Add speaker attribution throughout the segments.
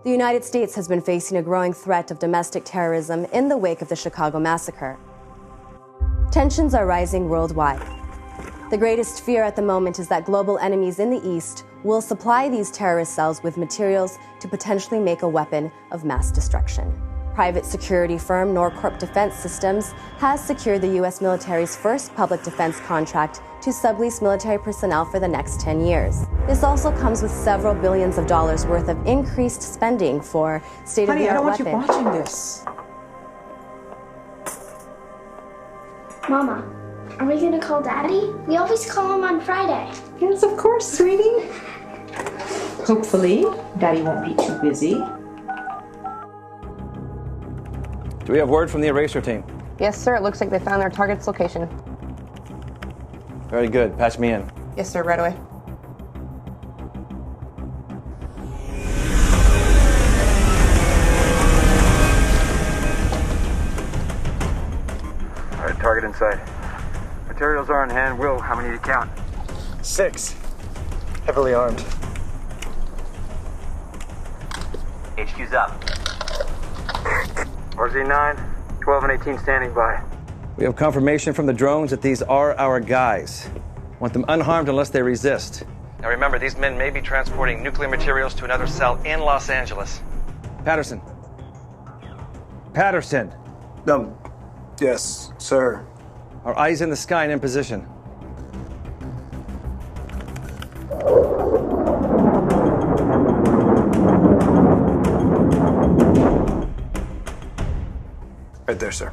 Speaker 1: The United States has been facing a growing threat of domestic terrorism in the wake of the Chicago massacre. Tensions are rising worldwide. The greatest fear at the moment is that global enemies in the East will supply these terrorist cells with materials to potentially make a weapon of mass destruction. Private security firm Norcorp Defense Systems has secured the U.S. military's first public defense contract to sublease military personnel for the next 10 years. This also comes with several billions of dollars worth of increased spending for state-of-the-art weapons.
Speaker 2: Honey, I don't want you watching this.
Speaker 3: Mama, are we gonna call Daddy? We always call him on Friday.
Speaker 2: Yes, of course, sweetie. Hopefully, Daddy won't be too busy.
Speaker 4: Do we have word from the eraser team?
Speaker 5: Yes, sir. It looks like they found their target's location.
Speaker 4: Very good. Patch me in.
Speaker 5: Yes, sir. Right away.
Speaker 6: All right, target in sight. Materials are on hand. Will, how many to count?
Speaker 7: 6. Heavily armed.
Speaker 8: HQ's up.
Speaker 6: RZ9, 12 and 18 standing by.
Speaker 4: We have confirmation from the drones that these are our guys. Want them unharmed unless they resist. Now remember, these men may be transporting nuclear materials to another cell in Los Angeles. Patterson. Patterson.
Speaker 7: Yes, sir.
Speaker 4: Our eyes in the sky and in position.
Speaker 7: Right there, sir.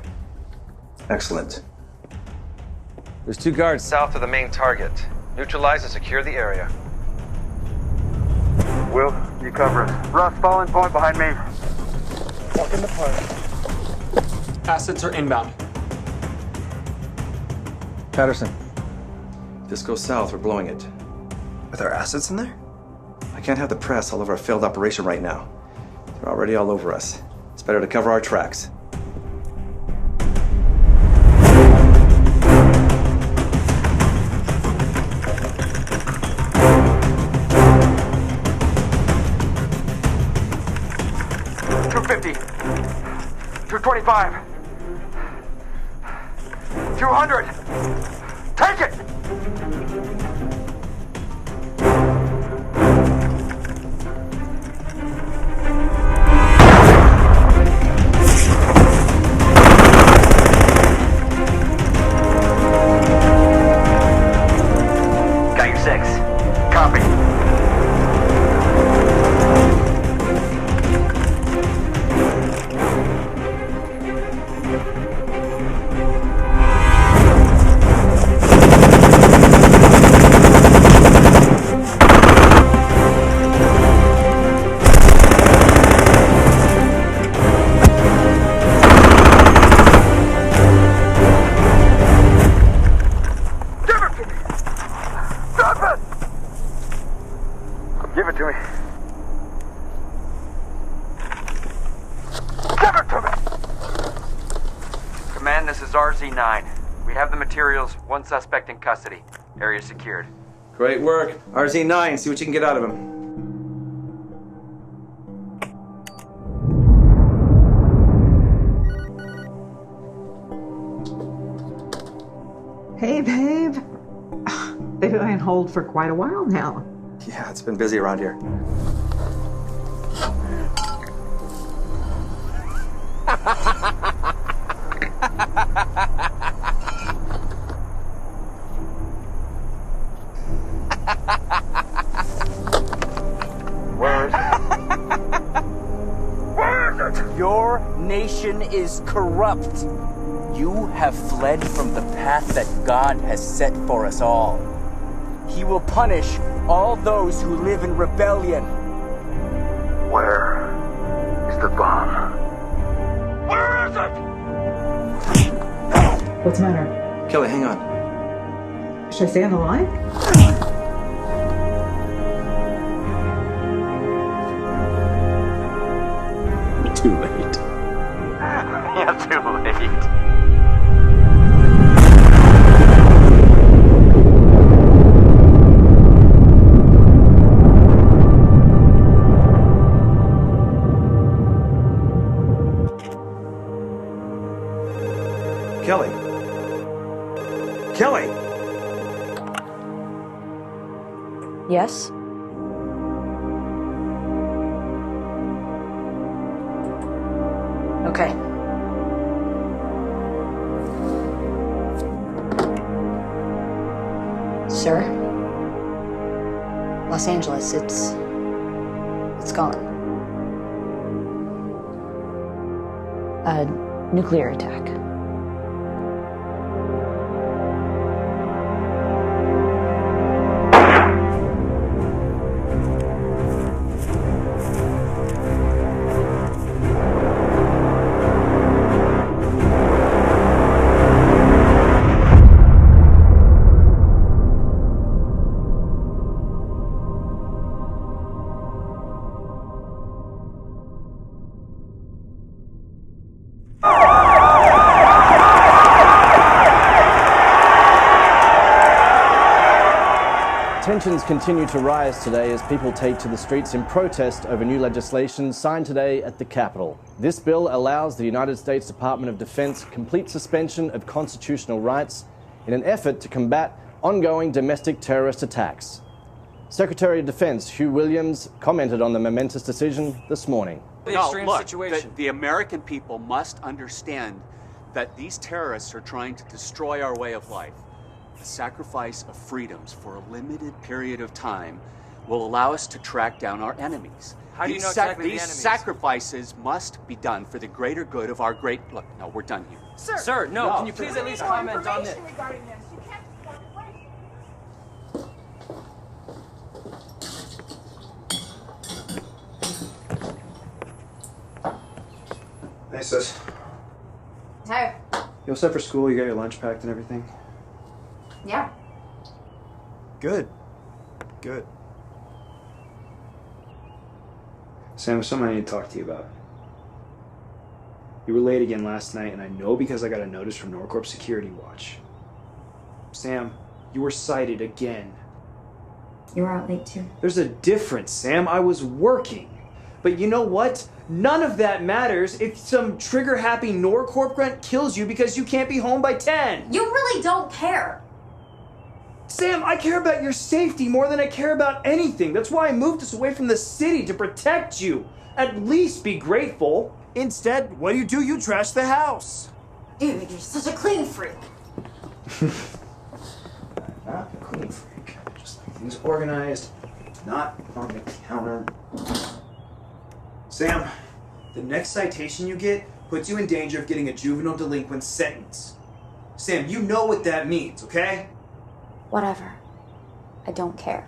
Speaker 4: Excellent. There's 2 guards south of the main target. Neutralize and secure the area.
Speaker 6: Will, you cover us. Russ, fall in point behind me.
Speaker 7: Walk in the park.
Speaker 9: Assets are inbound.
Speaker 4: Patterson. If this goes south, we're blowing it.
Speaker 7: Are there assets in there?
Speaker 4: I can't have the press all over our failed operation right now. They're already all over us. It's better to cover our tracks.
Speaker 6: $225. 200. Take it.
Speaker 8: Got your 6.
Speaker 6: Copy. Give it to me. Give it to me! Command, this is RZ9. We have the materials, 1 suspect in custody. Area secured.
Speaker 4: Great work. RZ9, see what you can get out of him.
Speaker 2: Hey, babe. They've been on hold for quite a while now.
Speaker 4: Yeah, it's been busy around here.
Speaker 6: Where is it? Where is it?
Speaker 8: Your nation is corrupt. You have fled from the path that God has set for us all. He will punish all those who live in rebellion.
Speaker 6: Where is the bomb? Where is it?
Speaker 2: What's the matter?
Speaker 4: Kelly, hang on.
Speaker 2: Should I stay on the line?
Speaker 7: Too late.
Speaker 8: Yeah, too late.
Speaker 4: Kelly? Kelly!
Speaker 1: Yes? Okay. Sir? Los Angeles, it's gone. A nuclear attack.
Speaker 9: Tensions continue to rise today as people take to the streets in protest over new legislation signed today at the Capitol. This bill allows the United States Department of Defense complete suspension of constitutional rights in an effort to combat ongoing domestic terrorist attacks. Secretary of Defense Hugh Williams commented on the momentous decision this morning.
Speaker 10: The American people must understand that these terrorists are trying to destroy our way of life. The sacrifice of freedoms for a limited period of time will allow us to track down our enemies.
Speaker 8: How do you know exactly the enemies?
Speaker 10: These sacrifices must be done for the greater good of our great... Look, no, we're done here.
Speaker 8: Sir, no, can you please at least comment on this?
Speaker 7: Hey, sis.
Speaker 11: Hey.
Speaker 7: You all set for school? You got your lunch packed and everything?
Speaker 11: Yeah.
Speaker 7: Good. Good. Sam, there's something I need to talk to you about. You were late again last night, and I know because I got a notice from Norcorp Security Watch. Sam, you were cited again.
Speaker 11: You were out late too.
Speaker 7: There's a difference, Sam. I was working. But you know what? None of that matters if some trigger-happy Norcorp grunt kills you because you can't be home by 10.
Speaker 11: You really don't care.
Speaker 7: Sam, I care about your safety more than I care about anything. That's why I moved us away from the city, to protect you. At least be grateful. Instead, what do? You trash the house.
Speaker 11: Dude, you're such a clean freak.
Speaker 7: Not a clean freak. Just like things organized, not on the counter. Sam, the next citation you get puts you in danger of getting a juvenile delinquent sentence. Sam, you know what that means, okay?
Speaker 11: Whatever. I don't care.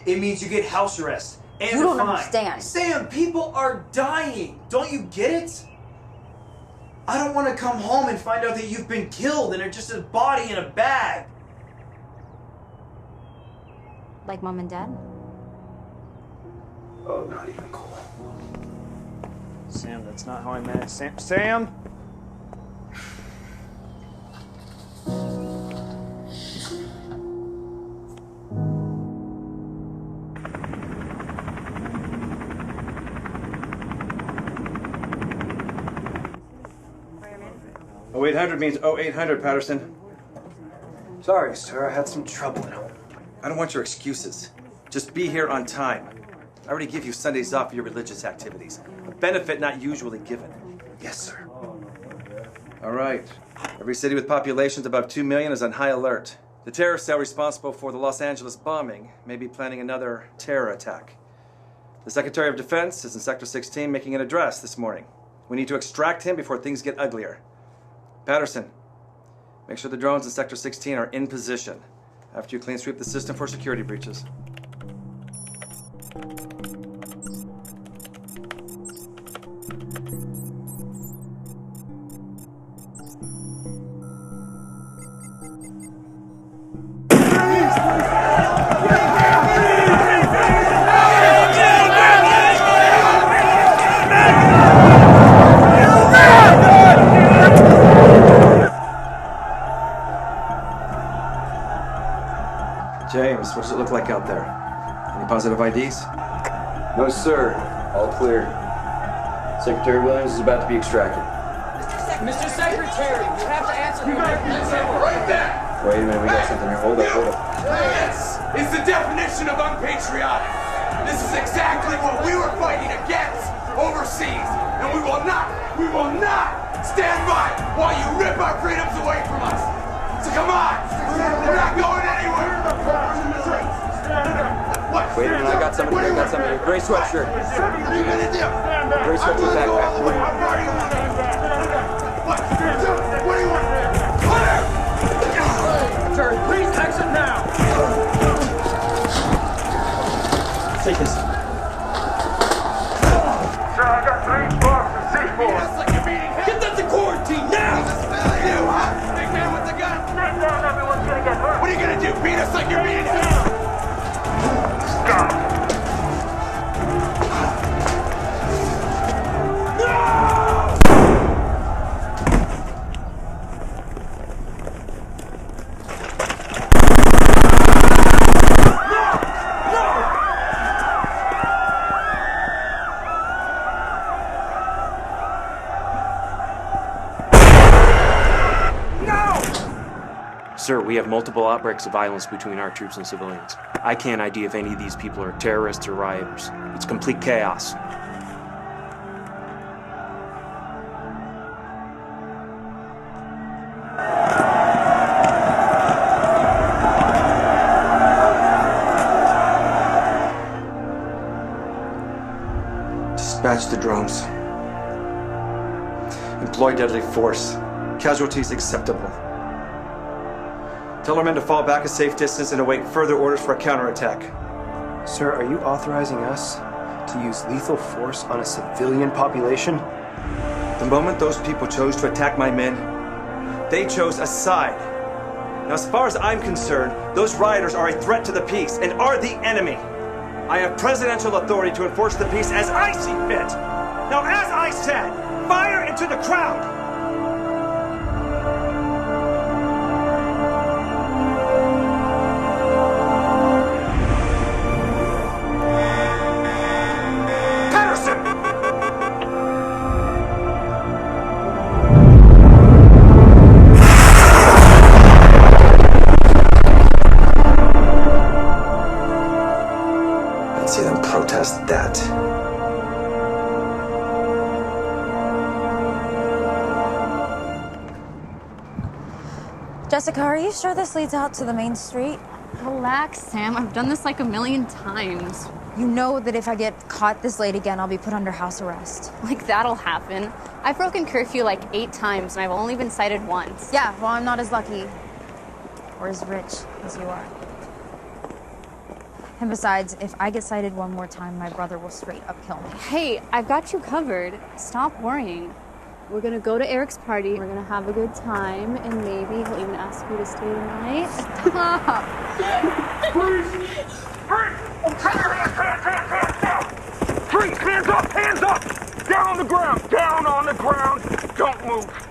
Speaker 7: It means you get house arrest and
Speaker 11: You don't
Speaker 7: a fine.
Speaker 11: understand.
Speaker 7: Sam, people are dying. Don't you get it? I don't want to come home and find out that you've been killed and are just a body in a bag.
Speaker 11: Like Mom and Dad?
Speaker 7: Oh, not even cool.
Speaker 9: Sam, that's not how I meant it. Sam?
Speaker 4: Oh, 0800 means 0800, Patterson.
Speaker 7: Sorry, sir. I had some trouble at home.
Speaker 4: I don't want your excuses. Just be here on time. I already give you Sundays off for your religious activities. A benefit not usually given.
Speaker 7: Yes, sir.
Speaker 4: All right. Every city with populations above 2 million is on high alert. The terror cell responsible for the Los Angeles bombing may be planning another terror attack. The Secretary of Defense is in Sector 16 making an address this morning. We need to extract him before things get uglier. Patterson, make sure the drones in Sector 16 are in position after you clean sweep the system for security breaches. James, what does it look like out there? Any positive IDs?
Speaker 6: No, sir. All clear. Secretary Williams is about to be extracted.
Speaker 12: Mr.
Speaker 8: Mr. Secretary, you have to answer me.
Speaker 6: Right there!
Speaker 4: Wait a minute, we got something here. Hold up.
Speaker 6: This is the definition of unpatriotic. This is exactly what we were fighting against overseas. And we will not stand by while you rip our freedoms away from us. So come on, we're not going anywhere. What?
Speaker 4: Wait a minute, I got something here. Gray sweatshirt.
Speaker 6: What are you gonna do?
Speaker 4: Gray sweatshirt backpack.
Speaker 6: What do you want?
Speaker 8: Sir, please exit now.
Speaker 9: Take this.
Speaker 6: Sir, I got 3 bars of C4. Get them to quarantine now! You, huh? Big man with the gun? Stand down, everyone's gonna get hurt. What are you gonna do? Beat us like you're beating him? Stop.
Speaker 12: Sir, we have multiple outbreaks of violence between our troops and civilians. I can't ID if any of these people are terrorists or rioters. It's complete chaos.
Speaker 4: Dispatch the drones. Employ deadly force. Casualties acceptable. Tell our men to fall back a safe distance and await further orders for a counterattack.
Speaker 13: Sir, are you authorizing us to use lethal force on a civilian population?
Speaker 4: The moment those people chose to attack my men, they chose a side. Now, as far as I'm concerned, those rioters are a threat to the peace and are the enemy. I have presidential authority to enforce the peace as I see fit. Now, as I said, fire into the crowd! See them protest that.
Speaker 11: Jessica, are you sure this leads out to the main street?
Speaker 14: Relax, Sam. I've done this like a million times.
Speaker 11: You know that if I get caught this late again, I'll be put under house arrest.
Speaker 14: Like, that'll happen. I've broken curfew like 8 times, and I've only been cited once.
Speaker 11: Yeah, well, I'm not as lucky or as rich as you are. And besides, if I get cited one more time, my brother will straight up kill me.
Speaker 14: Hey, I've got you covered. Stop worrying. We're gonna go to Eric's party. We're gonna have a good time, and maybe he'll even ask you to stay the night. Stop!
Speaker 6: Freeze! Freeze! Hands up! Hands up! Down on the ground! Down on the ground! Don't move!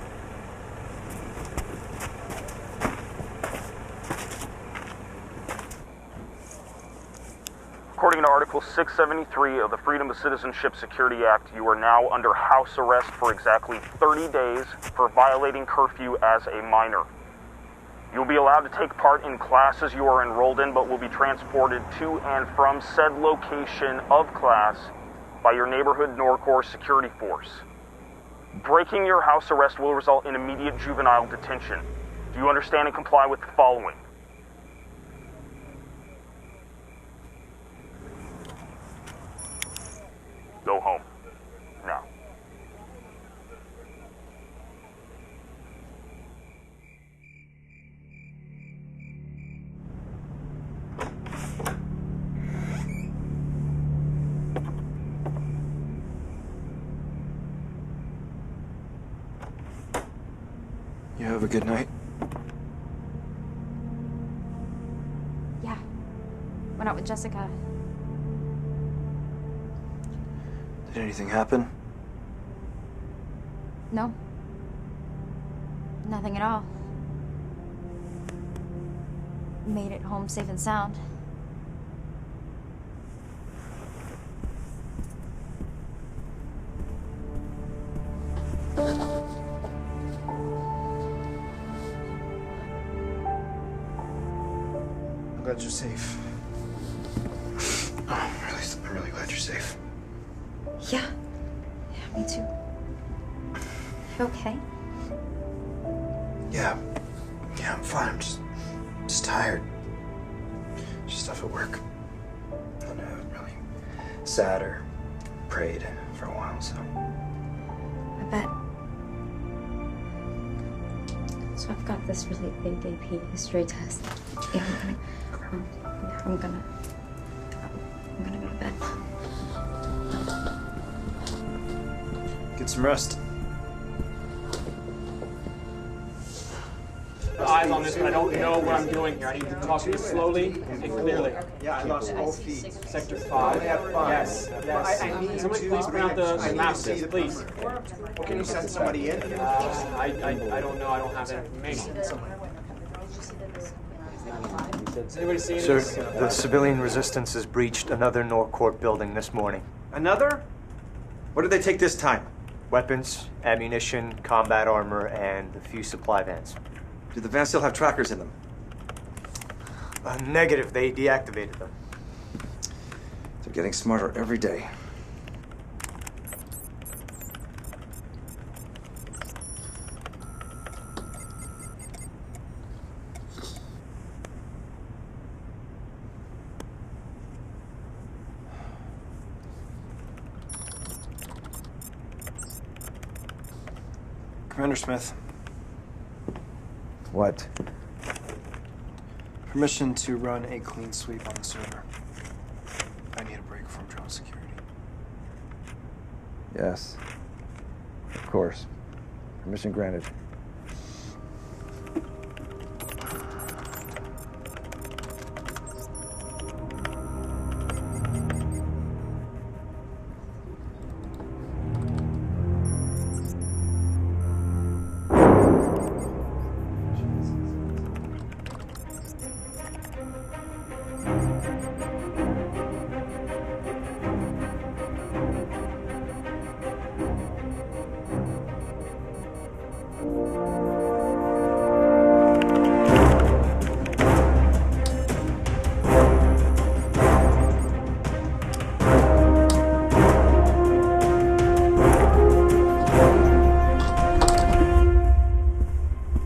Speaker 15: According to Article 673 of the Freedom of Citizenship Security Act, you are now under house arrest for exactly 30 days for violating curfew as a minor. You'll be allowed to take part in classes you are enrolled in, but will be transported to and from said location of class by your neighborhood Norcorps security force. Breaking your house arrest will result in immediate juvenile detention. Do you understand and comply with the following? Go home. Now.
Speaker 4: You have a good night.
Speaker 11: Yeah. Went out with Jessica.
Speaker 4: Did anything happen?
Speaker 11: No. Nothing at all. Made it home safe and sound.
Speaker 13: glad you're safe. I'm really glad you're safe.
Speaker 11: Yeah. Yeah, me too. You okay?
Speaker 13: Yeah, I'm fine. I'm just tired. Just stuff at work. And I haven't really sat or prayed for a while, so.
Speaker 11: I bet. So I've got this really big AP history test. Yeah, I'm gonna go to bed.
Speaker 13: Get some rest.
Speaker 16: Eyes on this, but I don't know what I'm doing here. I need to talk to you slowly and clearly.
Speaker 13: Yeah, I lost all feet.
Speaker 16: Sector 5. Yes. I need somebody please bring out the maps, please.
Speaker 13: Can you send somebody in?
Speaker 16: I don't know. I don't have that information. Does anybody see
Speaker 17: Sir,
Speaker 16: this?
Speaker 17: the civilian resistance has breached another Norcourt building this morning.
Speaker 4: Another? What did they take this time?
Speaker 17: Weapons, ammunition, combat armor, and a few supply vans.
Speaker 4: Do the vans still have trackers in them?
Speaker 17: Negative. They deactivated them.
Speaker 4: They're getting smarter every day.
Speaker 13: Commander Smith.
Speaker 4: What?
Speaker 13: Permission to run a clean sweep on the server. I need a break from drone security.
Speaker 4: Yes. Of course. Permission granted.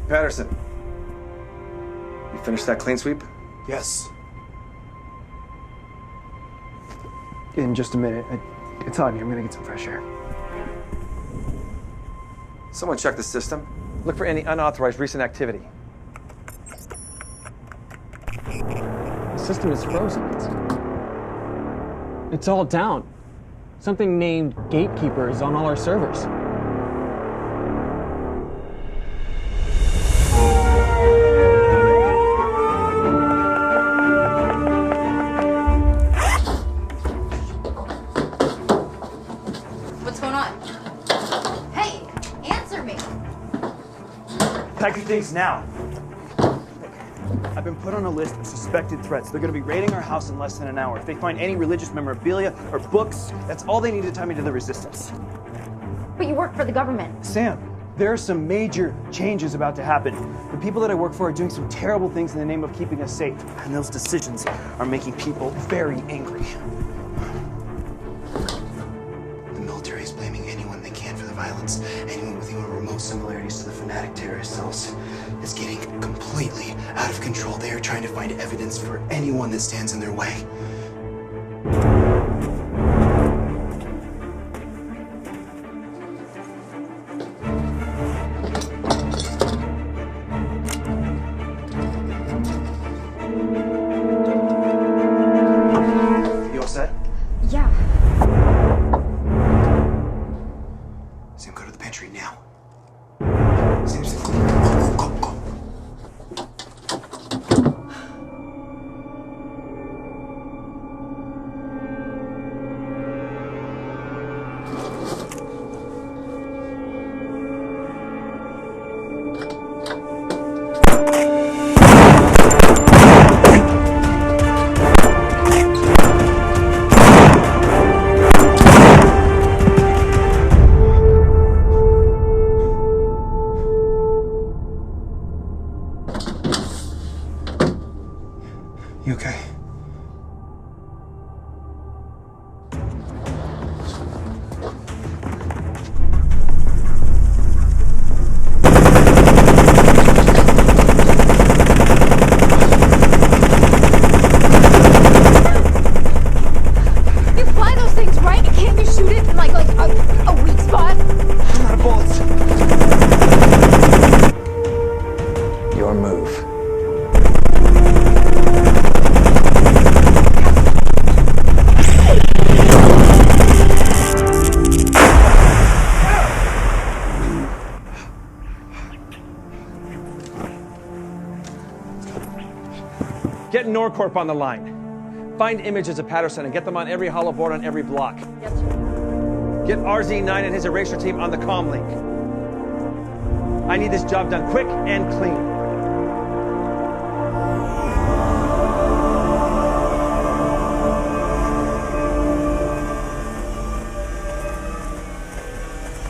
Speaker 4: Patterson, you finished that clean sweep?
Speaker 13: Yes. In just a minute. It's on you. I'm gonna get some fresh air.
Speaker 4: Someone check the system. Look for any unauthorized recent activity.
Speaker 16: The system is frozen. It's all down. Something named Gatekeeper is on all our servers.
Speaker 11: What's going on? Hey, answer me.
Speaker 7: Pack your things now. I've been put on a list of suspected threats. They're going to be raiding our house in less than an hour. If they find any religious memorabilia or books, that's all they need to tie me to the resistance.
Speaker 11: But you work for the government.
Speaker 7: Sam, there are some major changes about to happen. The people that I work for are doing some terrible things in the name of keeping us safe. And those decisions are making people very angry.
Speaker 13: The military is blaming anyone they can for the violence. Anyone with even remote similarities to the fanatic terrorist cells. It's getting completely out of control. They are trying to find evidence for anyone that stands in their way. You all set?
Speaker 11: Yeah.
Speaker 13: Sam, go to the pantry now. Sam, go.
Speaker 4: Get Norcorp on the line. Find images of Patterson and get them on every hollow board on every block.
Speaker 11: Yes, sir.
Speaker 4: Get RZ9 and his erasure team on the comm link. I need this job done quick and clean.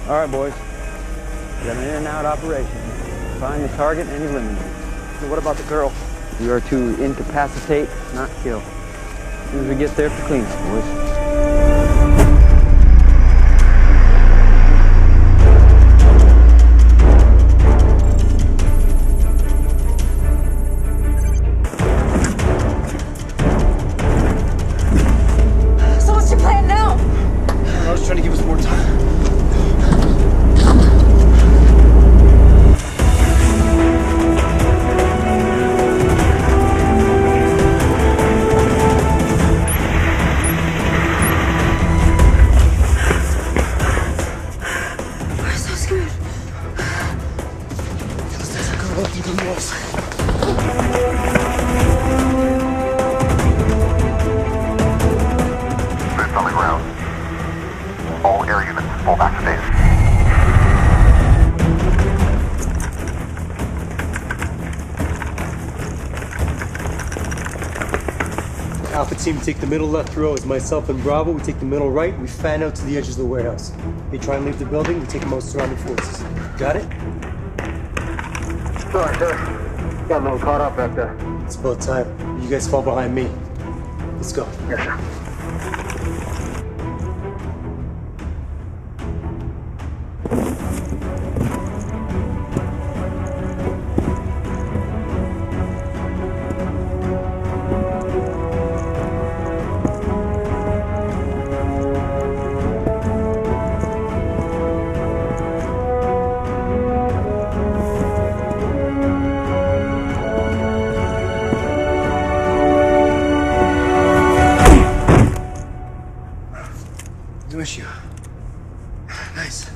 Speaker 18: All right, boys. Got an in and out operation. Find the target and eliminate it.
Speaker 16: So what about the girl?
Speaker 18: We are to incapacitate, not kill. As soon as we get there for cleanup, boys.
Speaker 11: So what's your plan now?
Speaker 7: I was trying to give us more time.
Speaker 17: Alpha team, take the middle left row as myself and Bravo. We take the middle right. We fan out to the edges of the warehouse. They try and leave the building. We take them out surrounding forces. Got it?
Speaker 19: Sorry, sir. Got a little caught up back there.
Speaker 17: It's about time. You guys fall behind me. Let's go.
Speaker 19: Yes, sir.
Speaker 13: No issue. Nice.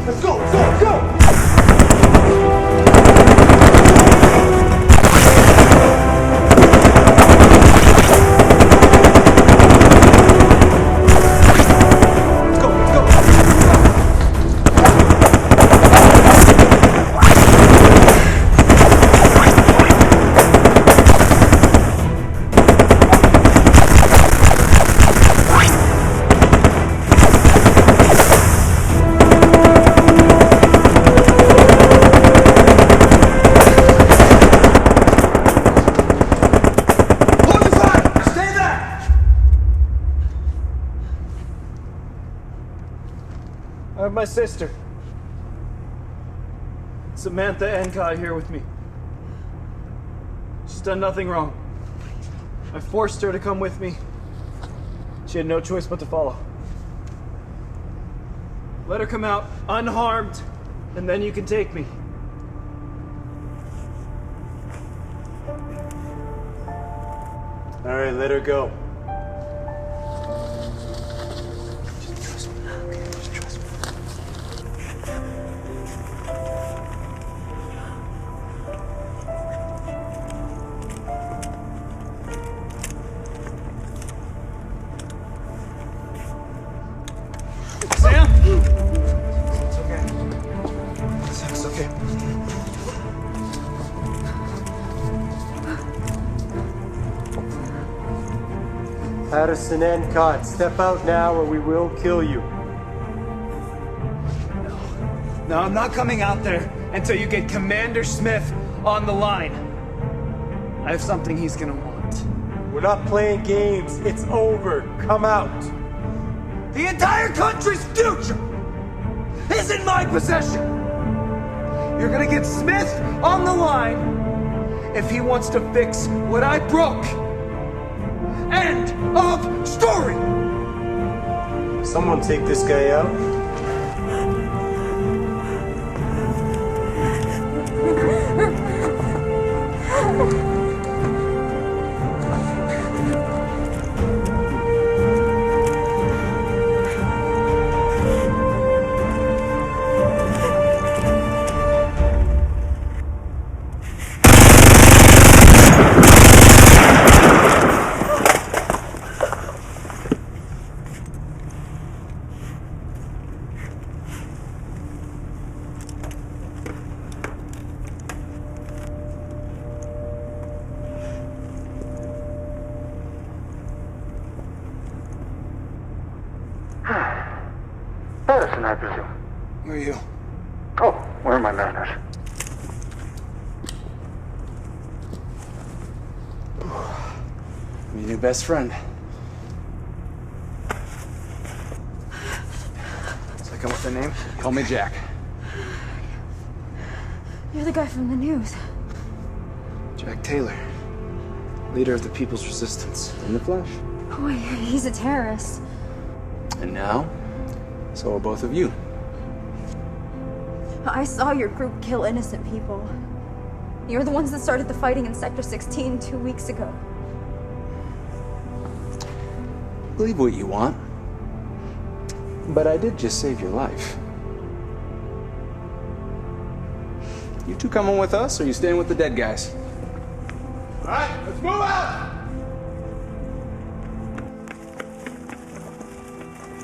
Speaker 6: Let's go, go, go!
Speaker 7: I have my sister, Samantha Enkai, here with me. She's done nothing wrong. I forced her to come with me. She had no choice but to follow. Let her come out unharmed, and then you can take me.
Speaker 17: All right, let her go.
Speaker 7: Sam?
Speaker 13: It's okay. It's okay.
Speaker 17: Patterson and Cott, step out now or we will kill you.
Speaker 7: No, I'm not coming out there until you get Commander Smith on the line. I have something he's gonna want.
Speaker 17: We're not playing games. It's over. Come out.
Speaker 6: The entire country's future is in my possession. You're gonna get Smith on the line if he wants to fix what I broke. End of story.
Speaker 17: Someone take this guy out.
Speaker 19: Patterson, I presume.
Speaker 13: Who are you?
Speaker 19: Oh, where are my manners?
Speaker 13: I'm your new best friend. So I come with a name? Call me Jack.
Speaker 11: You're the guy from the news.
Speaker 13: Jack Taylor. Leader of the People's Resistance. In the flesh.
Speaker 11: Oh, he's a terrorist.
Speaker 13: And now, so are both of you.
Speaker 11: I saw your group kill innocent people. You're the ones that started the fighting in Sector 16 2 weeks ago.
Speaker 13: Believe what you want. But I did just save your life. You two coming with us, or you staying with the dead guys?
Speaker 6: All right, let's move out!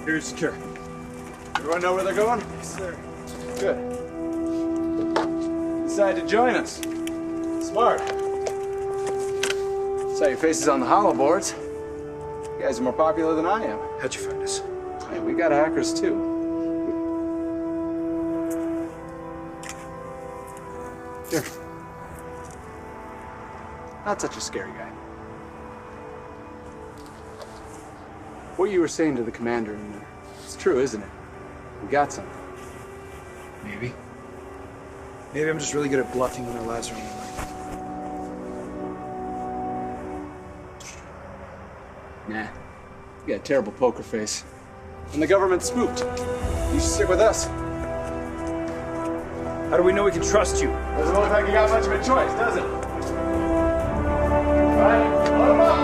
Speaker 13: Here, secure. Everyone know where they're going? Yes, sir. Good. Decided to join us. Smart. Saw your faces on the hollow boards. You guys are more popular than I am.
Speaker 17: How'd you find us?
Speaker 13: Hey, we got hackers too. Here. Not such a scary guy. What you were saying to the commander in there, it's true, isn't it? We got something.
Speaker 17: Maybe. Maybe I'm just really good at bluffing when our lives are on the line.
Speaker 13: Nah. You got a terrible poker face. And the government spooked. You should stick with us.
Speaker 7: How do we know we can trust you?
Speaker 13: Doesn't look like you got much of a choice, does it? All right, load 'em up!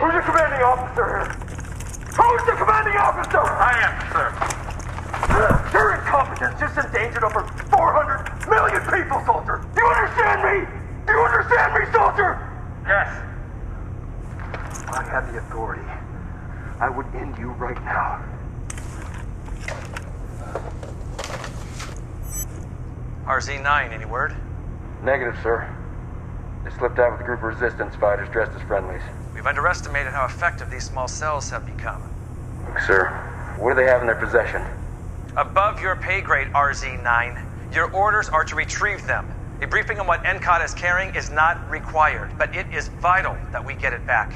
Speaker 6: Who's your commanding officer here? Who's the commanding officer? I am, sir. Your incompetence just endangered over 400 million people, soldier. Do you understand me? Do you understand me, soldier? Yes. If I had the authority, I would end you right now.
Speaker 4: RZ-9, any word?
Speaker 20: Negative, sir. They slipped out with a group of resistance fighters dressed as friendlies.
Speaker 4: We've underestimated how effective these small cells have become.
Speaker 20: Look, sir, what do they have in their possession?
Speaker 4: Above your pay grade, RZ-9. Your orders are to retrieve them. A briefing on what NCOT is carrying is not required, but it is vital that we get it back.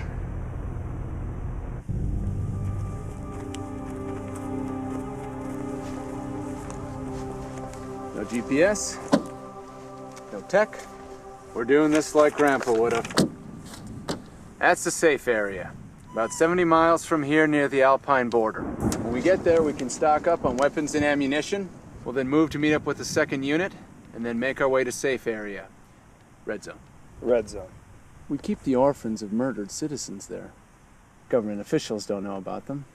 Speaker 13: No GPS. No tech. We're doing this like Grandpa would've. That's the safe area. About 70 miles from here near the Alpine border. When we get there, we can stock up on weapons and ammunition. We'll then move to meet up with the 2nd unit, and then make our way to safe area. Red zone.
Speaker 17: Red zone.
Speaker 13: We keep the orphans of murdered citizens there. Government officials don't know about them.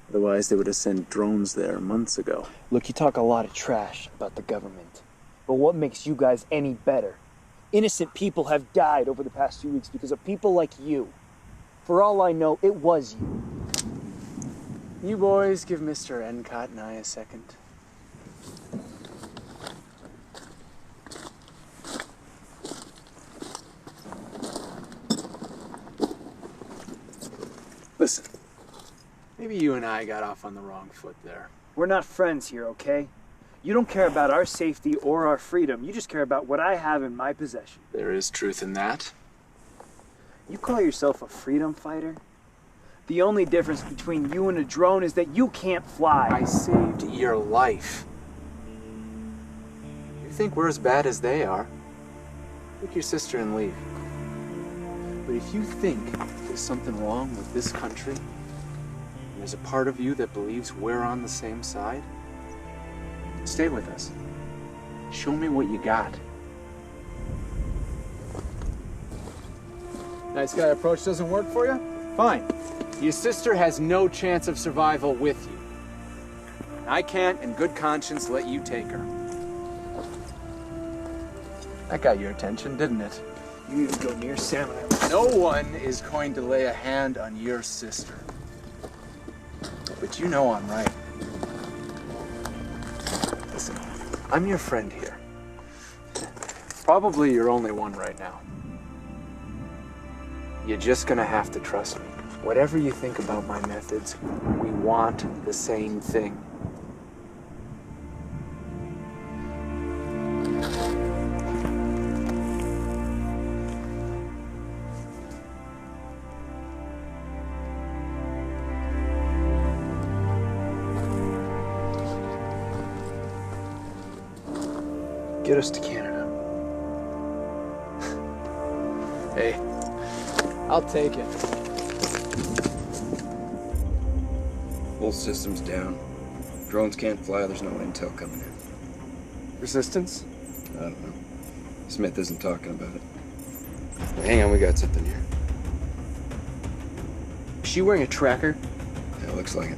Speaker 13: Otherwise, they would have sent drones there months ago.
Speaker 21: Look, you talk a lot of trash about the government. But what makes you guys any better? Innocent people have died over the past 2 weeks because of people like you. For all I know, it was you.
Speaker 13: You boys give Mr. NCOT and I a second. Listen, maybe you and I got off on the wrong foot there.
Speaker 21: We're not friends here, okay? You don't care about our safety or our freedom. You just care about what I have in my possession.
Speaker 13: There is truth in that.
Speaker 21: You call yourself a freedom fighter? The only difference between you and a drone is that you can't fly.
Speaker 13: I saved your life. You think we're as bad as they are? Take your sister and leave. But if you think there's something wrong with this country, and there's a part of you that believes we're on the same side, stay with us. Show me what you got. Nice guy approach doesn't work for you? Fine. Your sister has no chance of survival with you.
Speaker 8: I can't, in good conscience, let you take her. That got your attention, didn't it?
Speaker 21: You didn't go near Sam and I.
Speaker 8: No one is going to lay a hand on your sister. But you know I'm right. Listen, I'm your friend here. Probably your only one right now. You're just gonna have to trust me. Whatever you think about my methods, we want the same thing.
Speaker 21: Get us to Canada.
Speaker 8: Hey, I'll take it.
Speaker 20: Whole system's down. Drones can't fly, there's no intel coming in.
Speaker 8: Resistance?
Speaker 20: I don't know. Smith isn't talking about it. But hang on, we got something here.
Speaker 3: Is she wearing a tracker?
Speaker 20: Yeah, looks like it.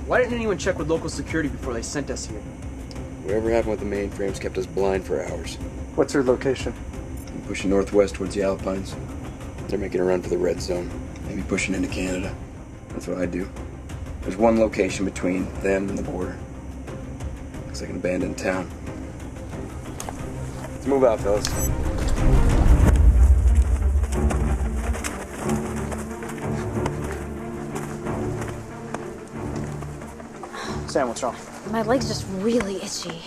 Speaker 3: Why didn't anyone check with local security before they sent us here?
Speaker 20: Whatever happened with the mainframes kept us blind for hours.
Speaker 8: What's her location?
Speaker 20: I'm pushing northwest towards the Alpines. They're making a run for the red zone. Maybe pushing into Canada. That's what I do. There's one location between them and the border. Looks like an abandoned town. Let's move out, fellas.
Speaker 21: Sam, what's wrong?
Speaker 11: My leg's just really itchy.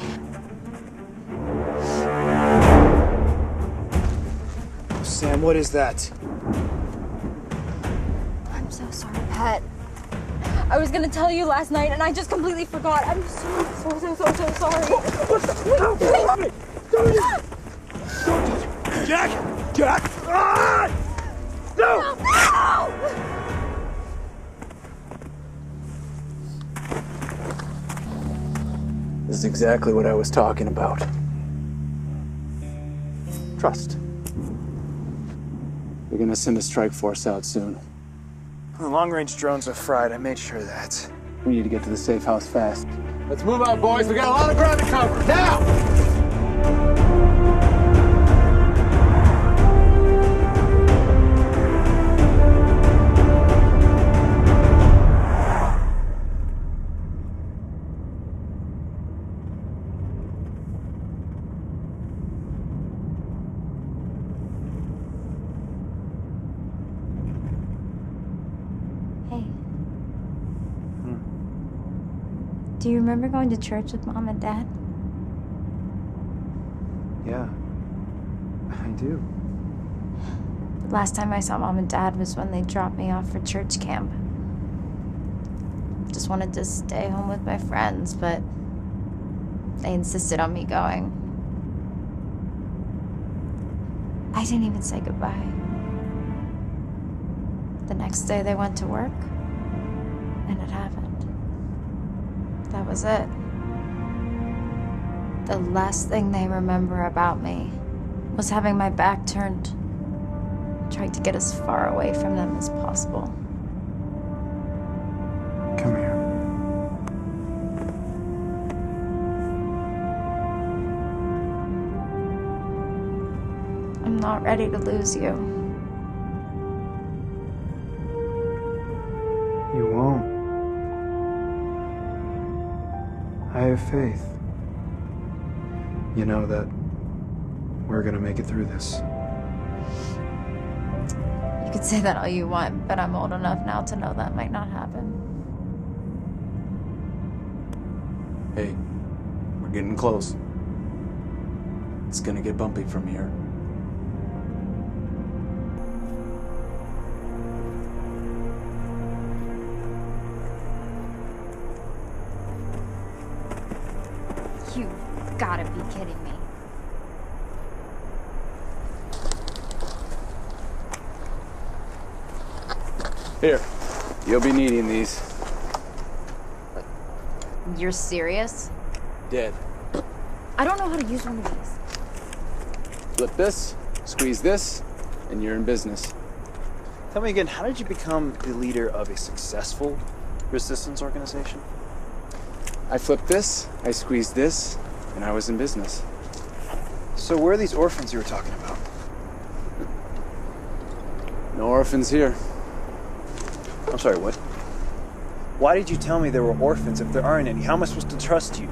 Speaker 21: Sam, what is that?
Speaker 11: I'm so sorry, Pat. I was gonna tell you last night and I just completely forgot. I'm so sorry.
Speaker 21: Jack! Jack! Ah! No!
Speaker 11: No!
Speaker 8: This is exactly what I was talking about. Trust. They're gonna send a strike force out soon.
Speaker 21: The long-range drones are fried. I made sure of that.
Speaker 8: We need to get to the safe house fast. Let's move out, boys. We got a lot of ground to cover. Now!
Speaker 11: Do you remember going to church with Mom and Dad?
Speaker 21: Yeah, I do.
Speaker 11: The last time I saw Mom and Dad was when they dropped me off for church camp. Just wanted to stay home with my friends, but they insisted on me going. I didn't even say goodbye. The next day they went to work, and it happened. That was it. The last thing they remember about me was having my back turned, trying to get as far away from them as possible.
Speaker 21: Come here.
Speaker 11: I'm not ready to lose you.
Speaker 21: You won't. I have faith. You know that we're gonna make it through this.
Speaker 11: You could say that all you want, but I'm old enough now to know that might not happen.
Speaker 8: Hey, we're getting close. It's gonna get bumpy from here.
Speaker 11: You've gotta be kidding me.
Speaker 8: Here, you'll be needing these.
Speaker 11: You're serious?
Speaker 8: Dead.
Speaker 11: I don't know how to use one of these.
Speaker 8: Flip this, squeeze this, and you're in business.
Speaker 21: Tell me again, how did you become the leader of a successful resistance organization?
Speaker 5: I flipped this, I squeezed this, and I was in business.
Speaker 7: So where are these orphans you were talking about?
Speaker 5: No orphans here.
Speaker 7: I'm sorry, what? Why did you tell me there were orphans if there aren't any? How am I supposed to trust you?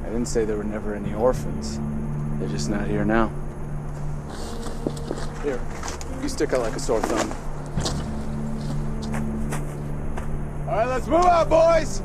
Speaker 5: I didn't say there were never any orphans. They're just not here now. Here, you stick out like a sore thumb. All right, let's move out, boys!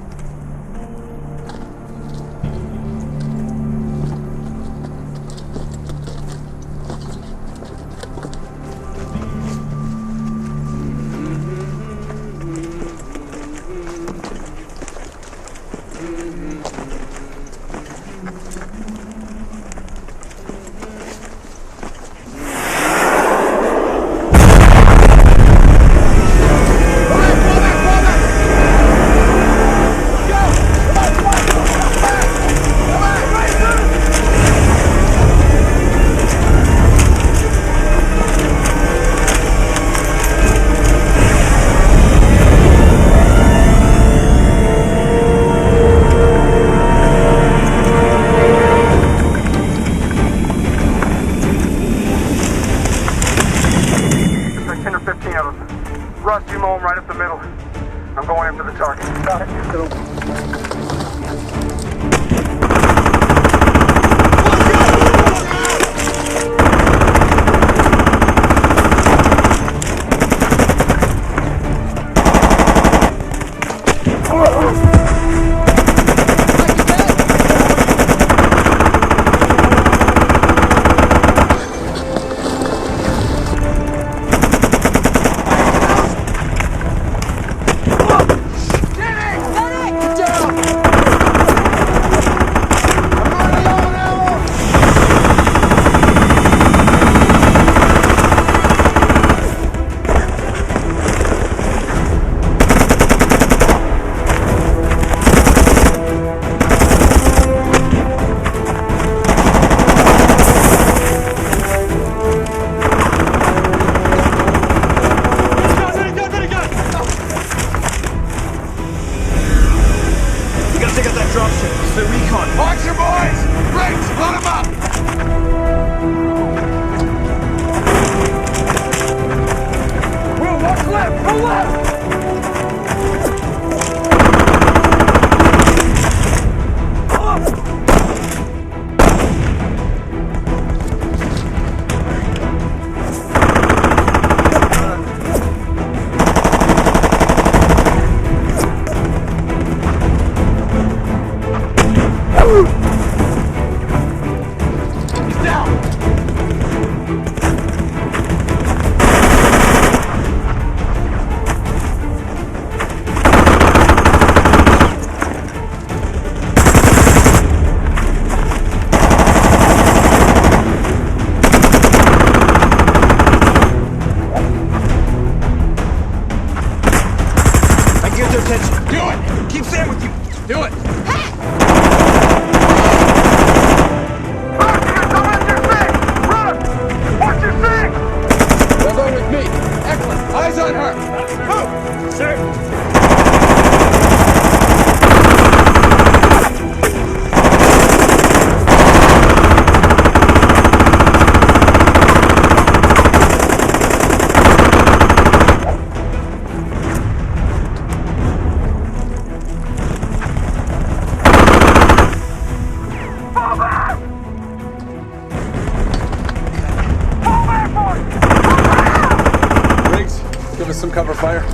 Speaker 5: Some cover fire.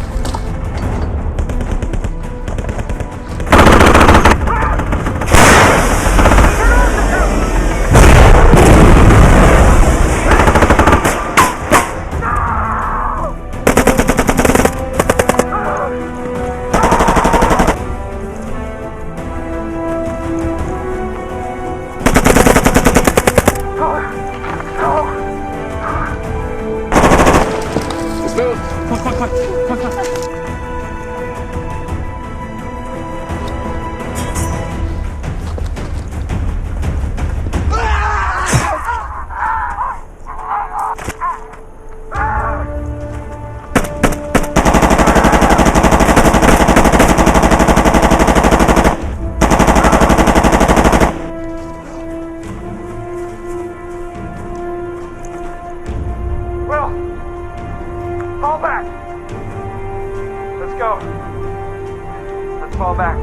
Speaker 2: go. Let's fall back.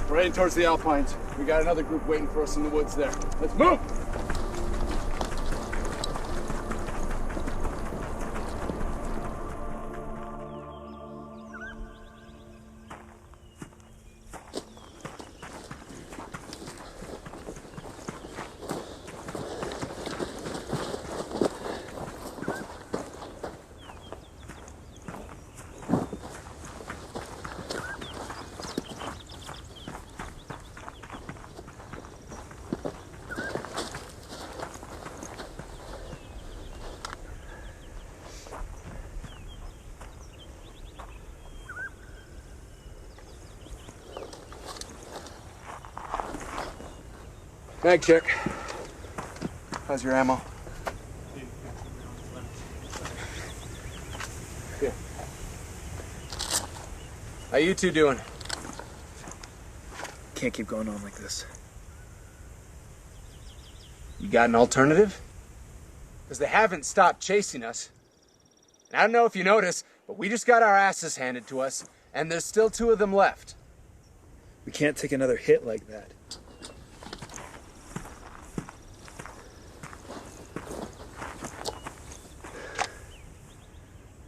Speaker 5: We're heading towards the Alpines. We got another group waiting for us in the woods there. Let's move! Mag check. How's your ammo? Here. How you two doing?
Speaker 7: Can't keep going on like this.
Speaker 5: You got an alternative? Because they haven't stopped chasing us. And I don't know if you noticed, but we just got our asses handed to us, and there's still 2 of them left.
Speaker 7: We can't take another hit like that.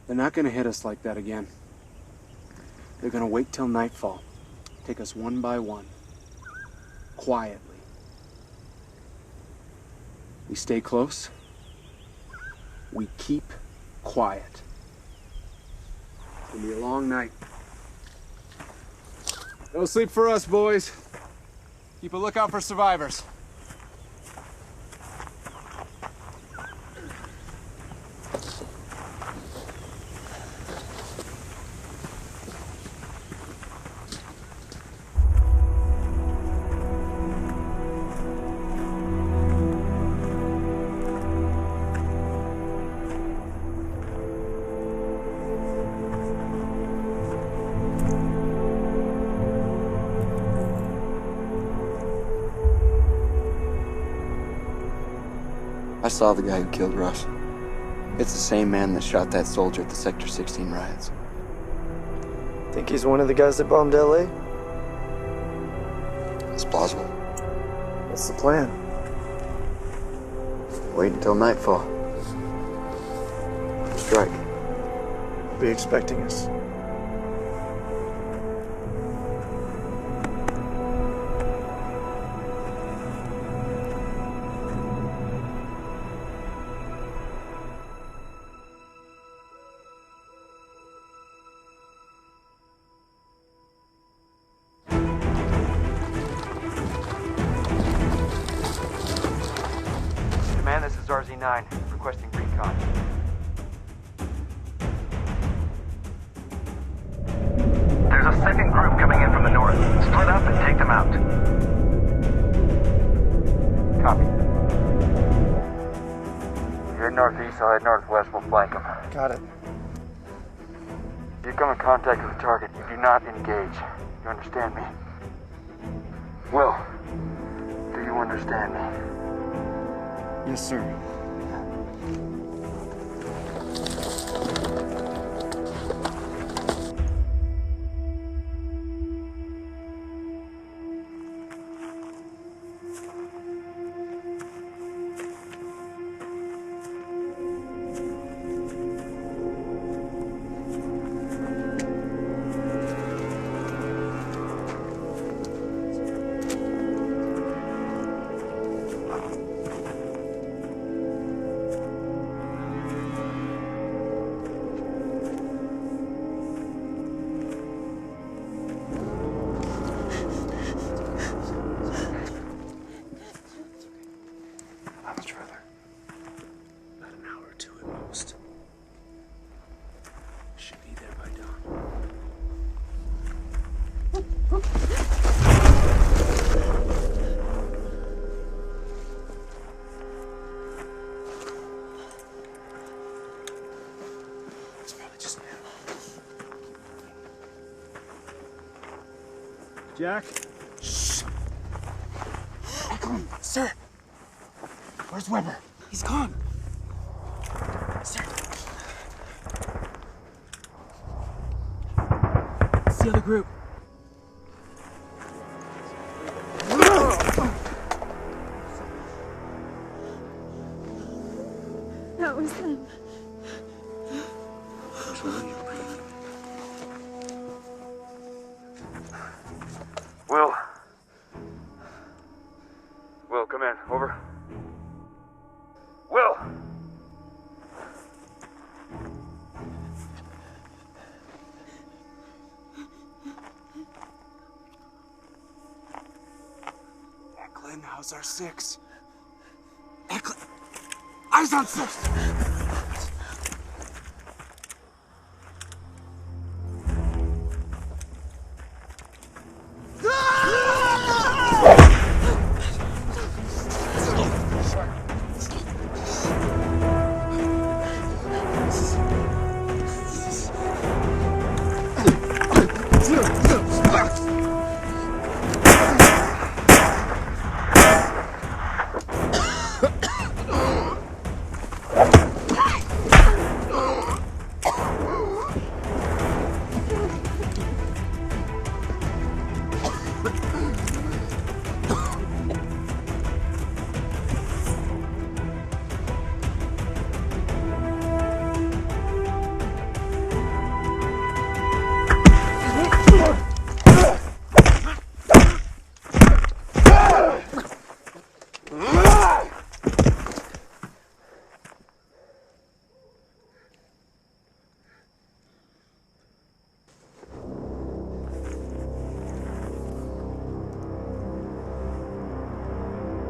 Speaker 5: They're not gonna hit us like that again. They're gonna wait till nightfall. Take us one by one. Quietly. We stay close. We keep quiet. It's gonna be a long night. No sleep for us, boys. Keep a lookout for survivors.
Speaker 20: I saw the guy who killed Russ. It's the same man that shot that soldier at the Sector 16 riots.
Speaker 22: Think he's one of the guys that bombed LA?
Speaker 20: It's plausible.
Speaker 22: What's the plan?
Speaker 20: Wait until nightfall. Strike.
Speaker 22: Be expecting us.
Speaker 2: Command, this is RZ-9, requesting recon. There's a second group coming in from the north. Split up and take them out. Copy. You're northeast, I'll head northwest, we'll flank them.
Speaker 22: Got it.
Speaker 2: You come in contact with the target, you do not engage. You understand me? Will, do you understand me?
Speaker 22: Yes, sir.
Speaker 7: Jack?
Speaker 5: Sir, Where's Weber?
Speaker 8: He's gone. Sir. It's the other group.
Speaker 14: That was them.
Speaker 2: Will, come in. Over. Will!
Speaker 5: Eklund, how's our 6? Eklund! Eyes on 6!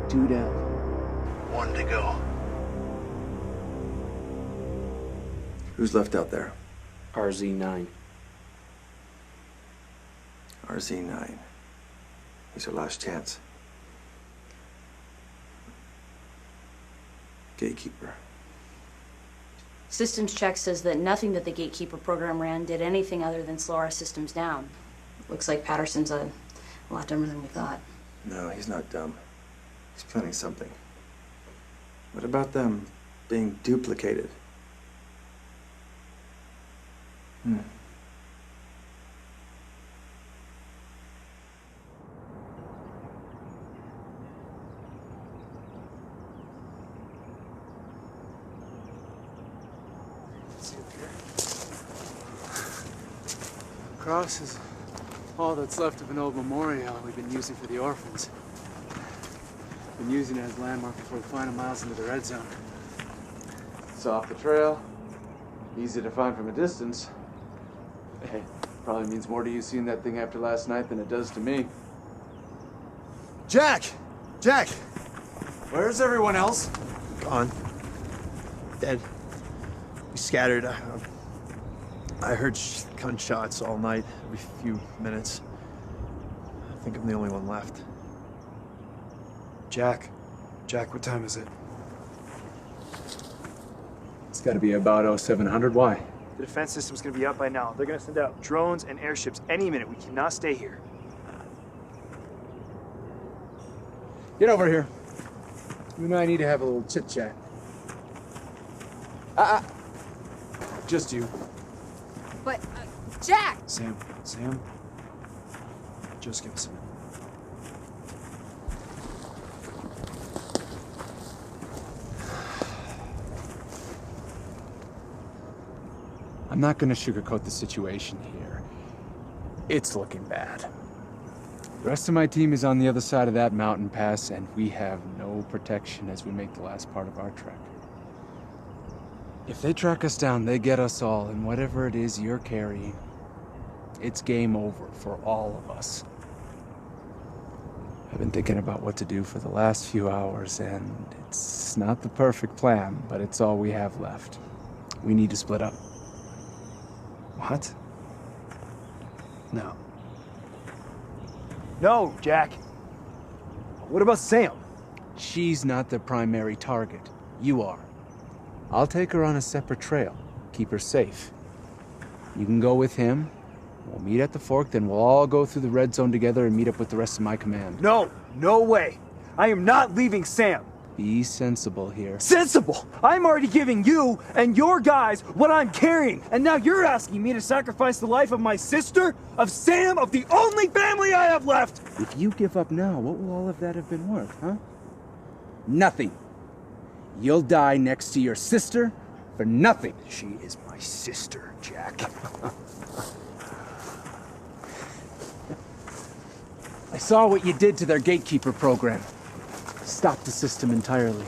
Speaker 21: Two down.
Speaker 13: One to go.
Speaker 20: Who's left out there?
Speaker 12: RZ9.
Speaker 20: RZ9. He's our last chance. Gatekeeper.
Speaker 1: Systems check says that nothing that the Gatekeeper program ran did anything other than slow our systems down. Looks like Patterson's a lot dumber than we thought.
Speaker 20: No, he's not dumb. He's planning something. What about them being duplicated?
Speaker 5: Cross is all that's left of an old memorial we've been using for the orphans. Been using it as a landmark before the final miles into the red zone. It's off the trail, easy to find from a distance. Hey, probably means more to you seeing that thing after last night than it does to me.
Speaker 7: Jack! Jack! Where's everyone else?
Speaker 10: Gone. Dead. We scattered. I heard gunshots all night, every few minutes. I think I'm the only one left.
Speaker 5: Jack, what time is it? It's gotta be about 0700. Why?
Speaker 21: The defense system's gonna be up by now. They're gonna send out drones and airships any minute. We cannot stay here.
Speaker 5: Get over here. You and I need to have a little chit-chat. Just you.
Speaker 1: But, Jack!
Speaker 5: Sam, just give us a minute. I'm not gonna sugarcoat the situation here. It's looking bad. The rest of my team is on the other side of that mountain pass, and we have no protection as we make the last part of our trek. If they track us down, they get us all, and whatever it is you're carrying, it's game over for all of us. I've been thinking about what to do for the last few hours, and it's not the perfect plan, but it's all we have left. We need to split up.
Speaker 10: What? No.
Speaker 21: No, Jack. What about Sam?
Speaker 5: She's not the primary target. You are. I'll take her on a separate trail. Keep her safe. You can go with him. We'll meet at the fork, then we'll all go through the red zone together and meet up with the rest of my command.
Speaker 21: No way. I am not leaving Sam.
Speaker 5: Be sensible here.
Speaker 7: Sensible! I'm already giving you and your guys what I'm carrying, and now you're asking me to sacrifice the life of my sister, of Sam, of the only family I have left!
Speaker 5: If you give up now, what will all of that have been worth, huh? Nothing. You'll die next to your sister for nothing.
Speaker 7: She is my sister, Jack.
Speaker 5: I saw what you did to their gatekeeper program. Stopped the system entirely.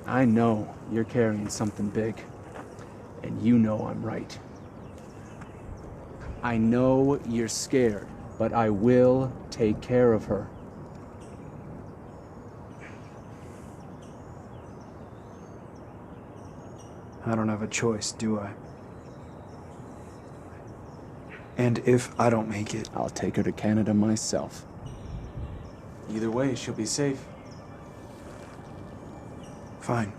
Speaker 5: I know you're carrying something big, and you know I'm right. I know you're scared, but I will take care of her.
Speaker 7: I don't have a choice, do I? And if I don't make it,
Speaker 5: I'll take her to Canada myself.
Speaker 10: Either way, she'll be safe.
Speaker 7: fine.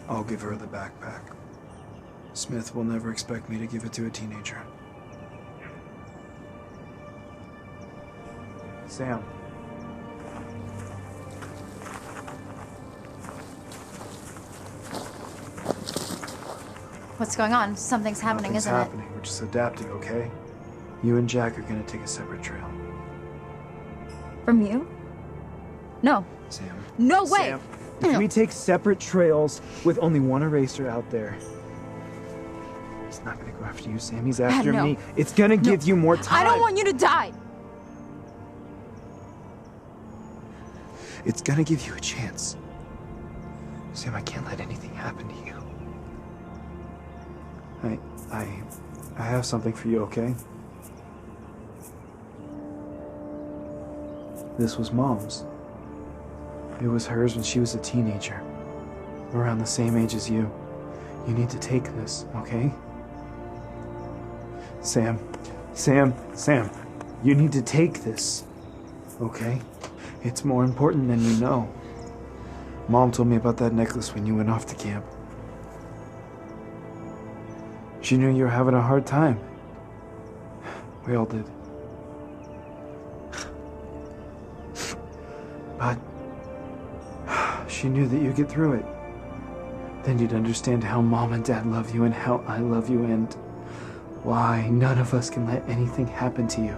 Speaker 7: I'll give her the backpack. Smith will never expect me to give it to a teenager. Sam.
Speaker 11: What's going on? Something's happening,
Speaker 7: Nothing's
Speaker 11: isn't
Speaker 7: happening. We're just adapting, okay? You and Jack are gonna take a separate trail.
Speaker 11: it? From you? No.
Speaker 7: Sam.
Speaker 11: No way!
Speaker 7: Sam. If we take separate trails with only one eraser out there, he's not gonna go after you, Sam. He's after
Speaker 11: no.
Speaker 7: me. It's gonna give you more time.
Speaker 11: I don't want you to die!
Speaker 7: It's gonna give you a chance. Sam, I can't let anything happen to you. I have something for you, okay? This was Mom's. It was hers when she was a teenager. Around the same age as you. You need to take this, okay? Sam, you need to take this, okay? It's more important than you know. Mom told me about that necklace when you went off to camp. She knew you were having a hard time. We all did. But she knew that you'd get through it. Then you'd understand how Mom and Dad love you and how I love you and why none of us can let anything happen to you.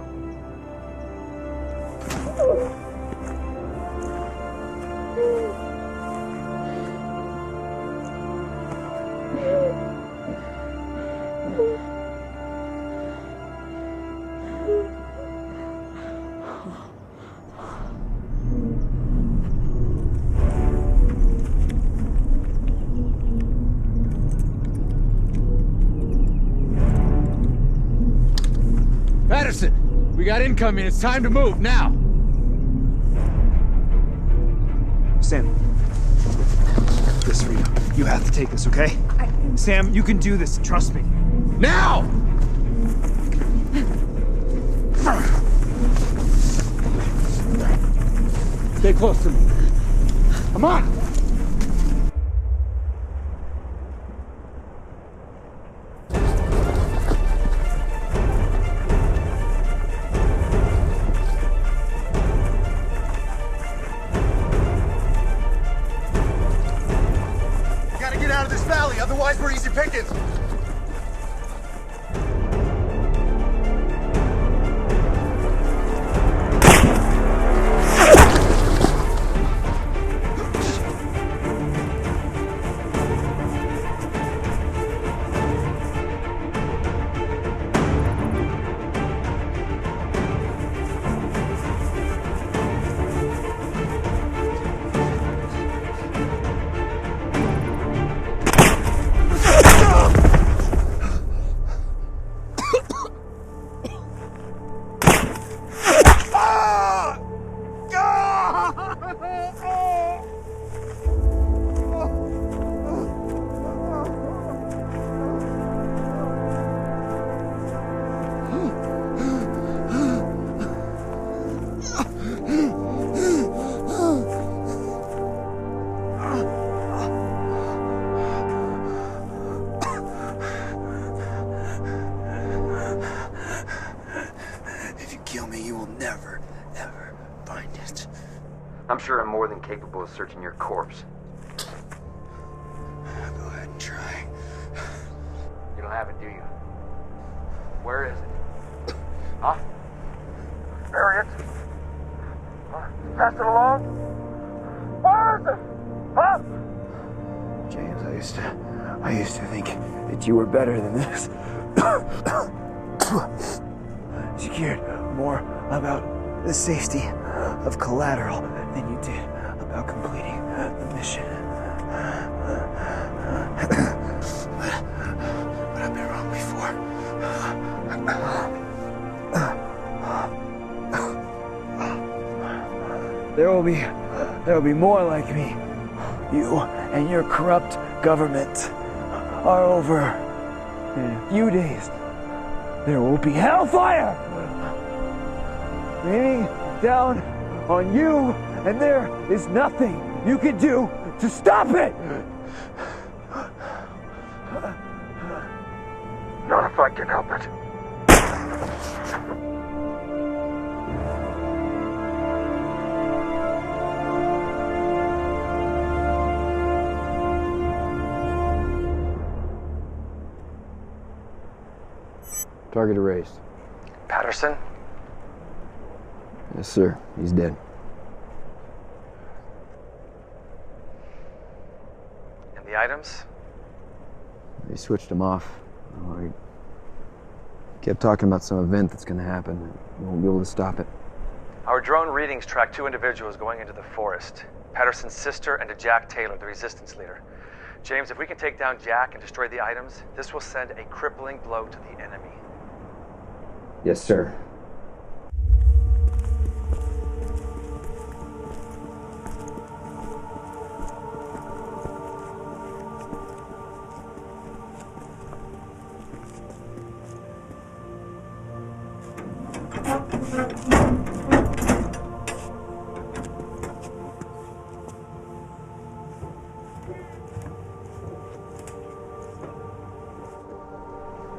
Speaker 5: Patterson, we got incoming. It's time to move now.
Speaker 7: Sam, this for you. You have to take this, okay? Sam, you can do this. Trust me.
Speaker 5: Now! Stay close to me. Come on!
Speaker 6: Otherwise, we're easy pickings.
Speaker 2: I'm sure I'm more than capable of searching your corpse.
Speaker 13: Go ahead and try.
Speaker 2: You don't have it, do you? Where is it? Huh? Harriet? Pass it along? Where is it? Huh?
Speaker 13: James, I used to think that you were better than this. You cared more about the safety of collateral than you did about completing the mission. But I've been wrong before. There will be more like me. You and your corrupt government are over. In a few days, there will be hellfire raining down on you, and there is nothing you can do to stop it.
Speaker 2: Not if I can help it.
Speaker 20: Target erased.
Speaker 4: Patterson?
Speaker 20: Yes, sir. He's dead.
Speaker 4: And the items?
Speaker 20: They switched him off. He kept talking about some event that's going to happen. We won't be able to stop it.
Speaker 4: Our drone readings track 2 individuals going into the forest. Patterson's sister and a Jack Taylor, the resistance leader. James, if we can take down Jack and destroy the items, this will send a crippling blow to the enemy.
Speaker 20: Yes, sir.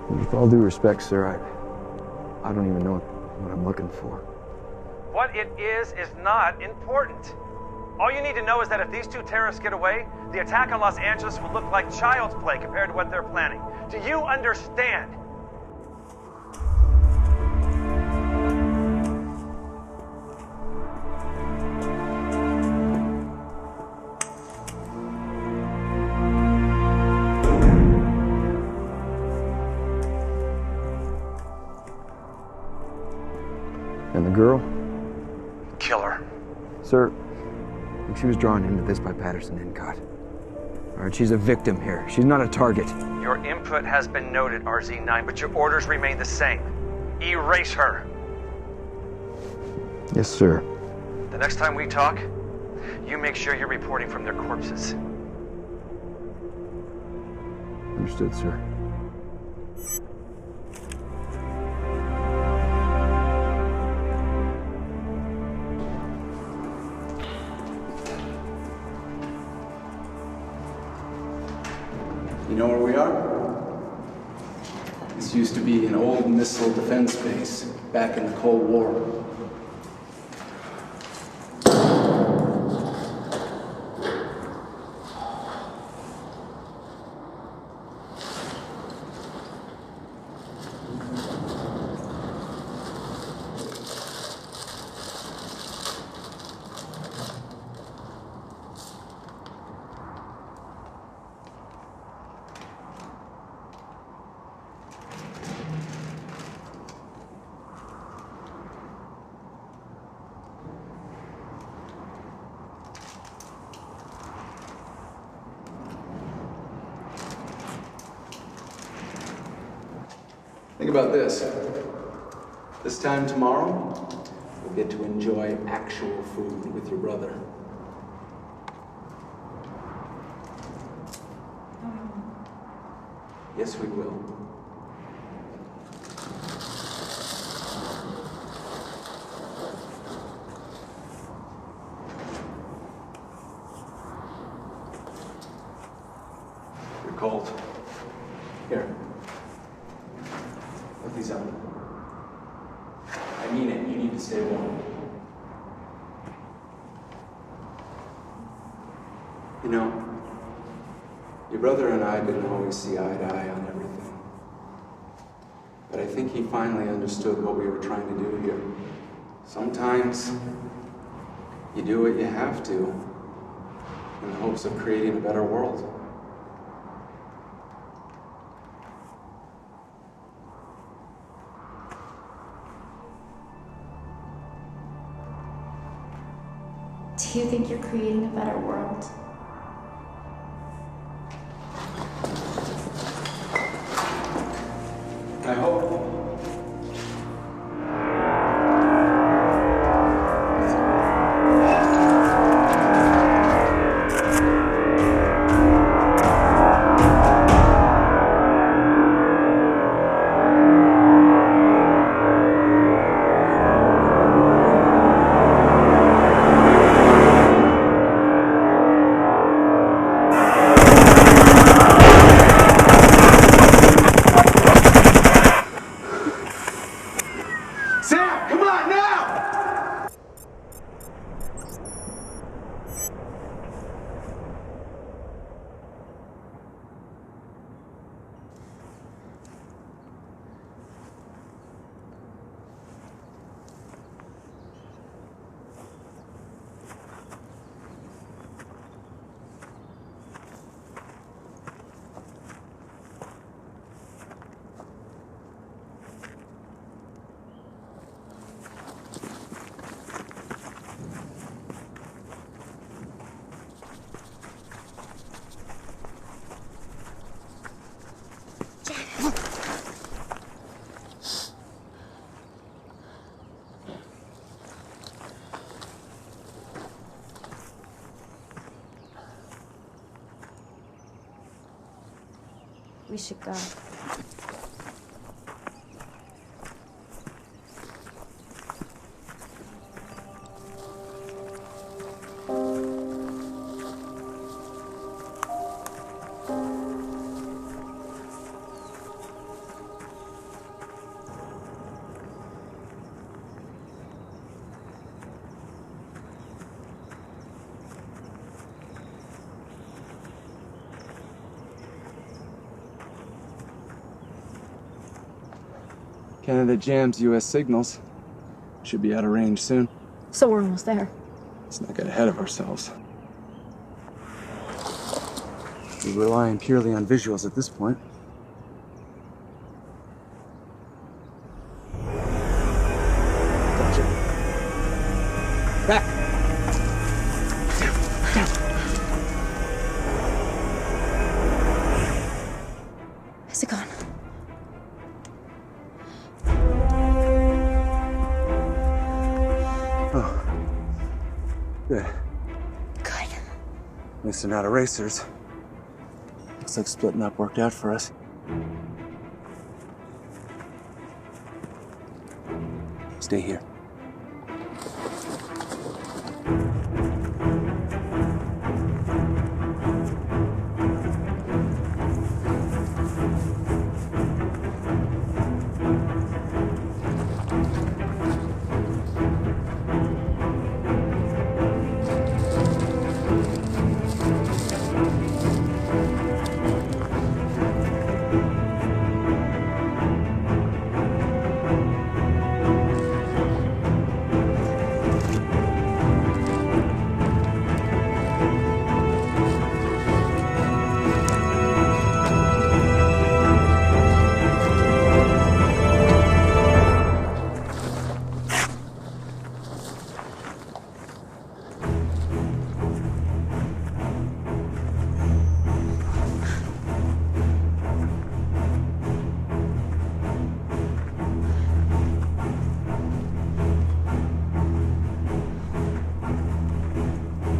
Speaker 20: With all due respect, sir, I don't even know what I'm looking for.
Speaker 4: What it is not important. All you need to know is that if these 2 terrorists get away, the attack on Los Angeles will look like child's play compared to what they're planning. Do you understand?
Speaker 20: And the girl?
Speaker 4: Kill her.
Speaker 20: Sir, she was drawn into this by Patterson and Cott. All right, she's a victim here. She's not a target.
Speaker 4: Your input has been noted, RZ9, but your orders remain the same. Erase her.
Speaker 20: Yes, sir.
Speaker 4: The next time we talk, you make sure you're reporting from their corpses.
Speaker 20: Understood, sir.
Speaker 9: You know where we are? This used to be an old missile defense base back in the Cold War. Think about this. This time tomorrow, you'll get to enjoy actual food with your brother. Yes, we will. You're cold. Here. Put these on. I mean it. You need to stay warm. You know, your brother and I didn't always see eye to eye on everything. But I think he finally understood what we were trying to do here. Sometimes you do what you have to in the hopes of creating a better world.
Speaker 11: Do you think you're creating a better world?
Speaker 9: I hope.
Speaker 11: We should go.
Speaker 9: Canada jams U.S. signals. Should be out of range soon.
Speaker 14: So we're almost there.
Speaker 9: Let's not get ahead of ourselves. We're relying purely on visuals at this point. Gotcha. Back!
Speaker 11: Is it gone?
Speaker 9: Good.
Speaker 11: Good.
Speaker 9: At least they're not erasers. Looks like splitting up worked out for us. Stay here.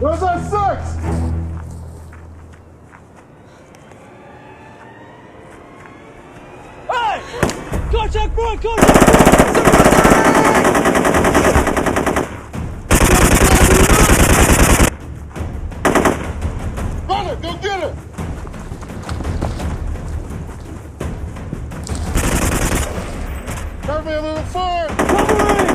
Speaker 6: Where's our six? Hey! Contact front! Contact front! Runner, go get her! Cover me a little forward! Covering!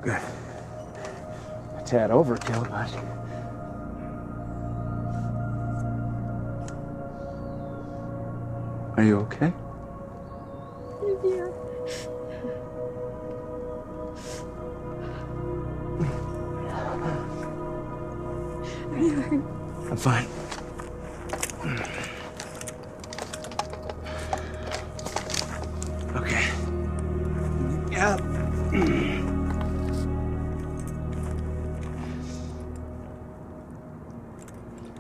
Speaker 5: Good. A tad overkill, but... Are you okay?
Speaker 11: Yeah.
Speaker 5: I'm fine. Okay. Yeah.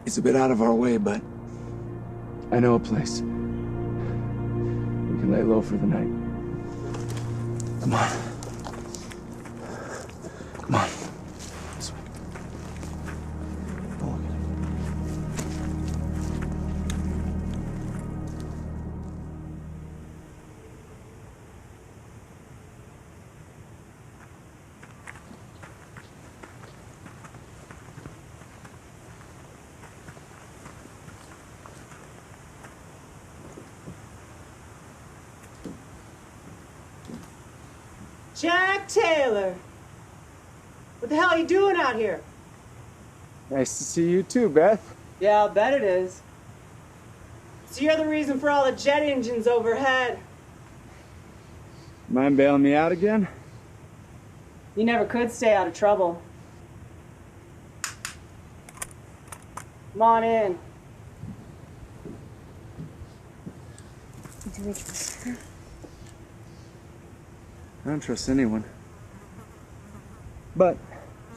Speaker 5: It's a bit out of our way, but I know a place. We can lay low for the night. Come on. Come on. This way. Oh,
Speaker 15: Jack Taylor! What the hell are you doing out here?
Speaker 5: nice to see you too, Beth.
Speaker 15: Yeah, I'll bet it is. So you're the reason for all the jet engines overhead.
Speaker 5: Mind bailing me out again?
Speaker 15: You never could stay out of trouble. Come on in.
Speaker 11: Do we trust her?
Speaker 5: I don't trust anyone. But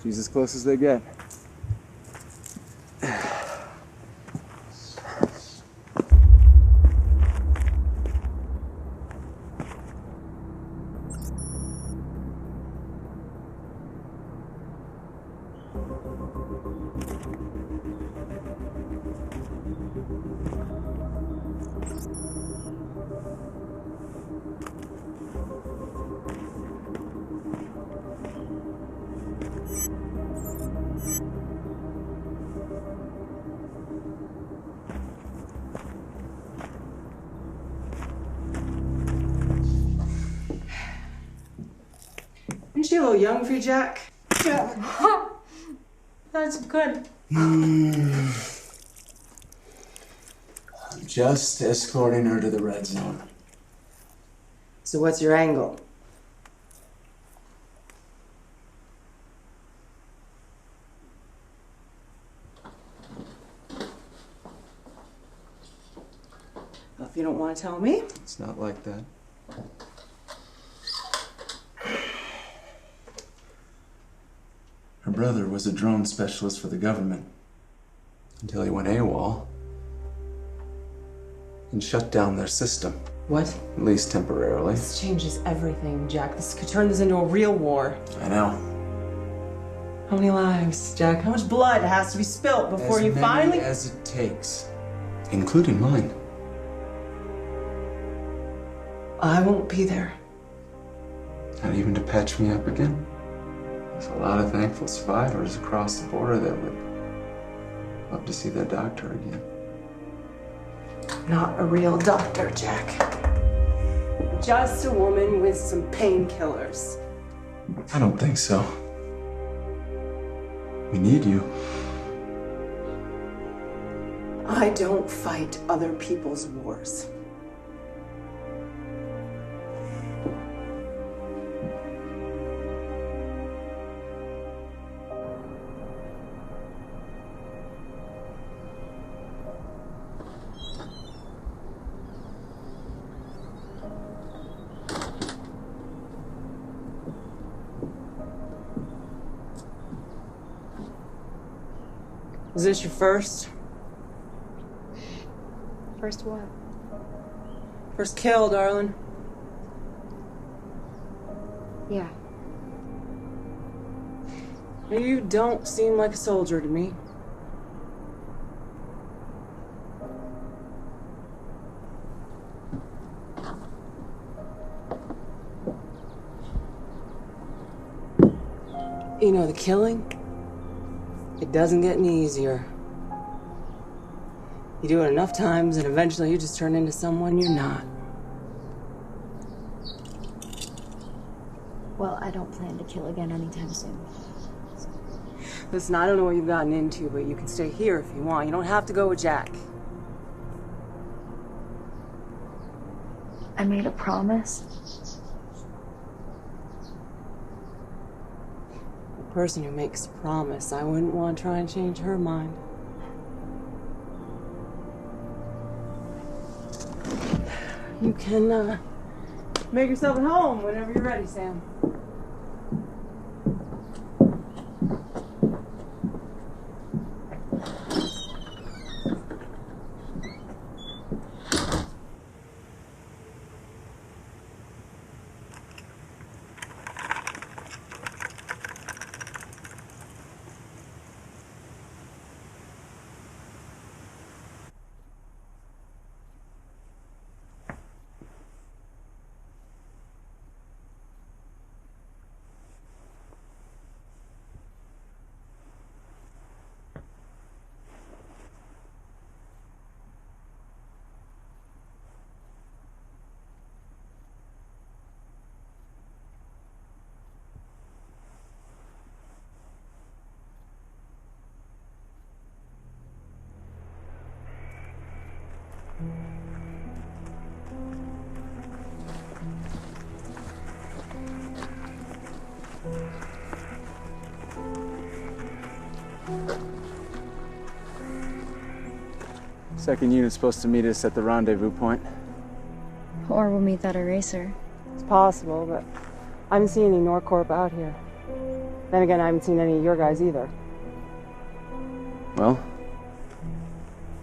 Speaker 5: she's as close as they get.
Speaker 15: Isn't she a little young for you, Jack?
Speaker 1: Yeah. That's good.
Speaker 9: I'm just escorting her to the red zone.
Speaker 15: So what's your angle? Well, if you don't want to tell me.
Speaker 9: It's not like that. Her brother was a drone specialist for the government until he went AWOL and shut down their system.
Speaker 15: What?
Speaker 9: At least temporarily.
Speaker 15: This changes everything, Jack. This could turn this into a real war.
Speaker 9: I know.
Speaker 15: How many lives, Jack? How much blood has to be spilt before you finally...
Speaker 9: As it takes, including mine.
Speaker 15: I won't be there.
Speaker 9: Not even to patch me up again. There's a lot of thankful survivors across the border that would love to see their doctor again.
Speaker 15: Not a real doctor, Jack. Just a woman with some painkillers.
Speaker 9: I don't think so. We need you.
Speaker 15: I don't fight other people's wars. Is this your first?
Speaker 11: First what?
Speaker 15: First kill, darling.
Speaker 11: Yeah.
Speaker 15: You don't seem like a soldier to me. You know, the killing, it doesn't get any easier. You do it enough times and eventually you just turn into someone you're not.
Speaker 11: Well, I don't plan to kill again anytime soon.
Speaker 15: Listen, I don't know what you've gotten into, but you can stay here if you want. You don't have to go with Jack.
Speaker 11: I made a promise.
Speaker 15: The person who makes a promise, I wouldn't want to try and change her mind. You can, make yourself at home whenever you're ready, Sam.
Speaker 5: Second unit's supposed to meet us at the rendezvous point.
Speaker 11: Or we'll meet that eraser.
Speaker 15: It's possible, but I haven't seen any Norcorp out here. Then again, I haven't seen any of your guys either.
Speaker 5: Well,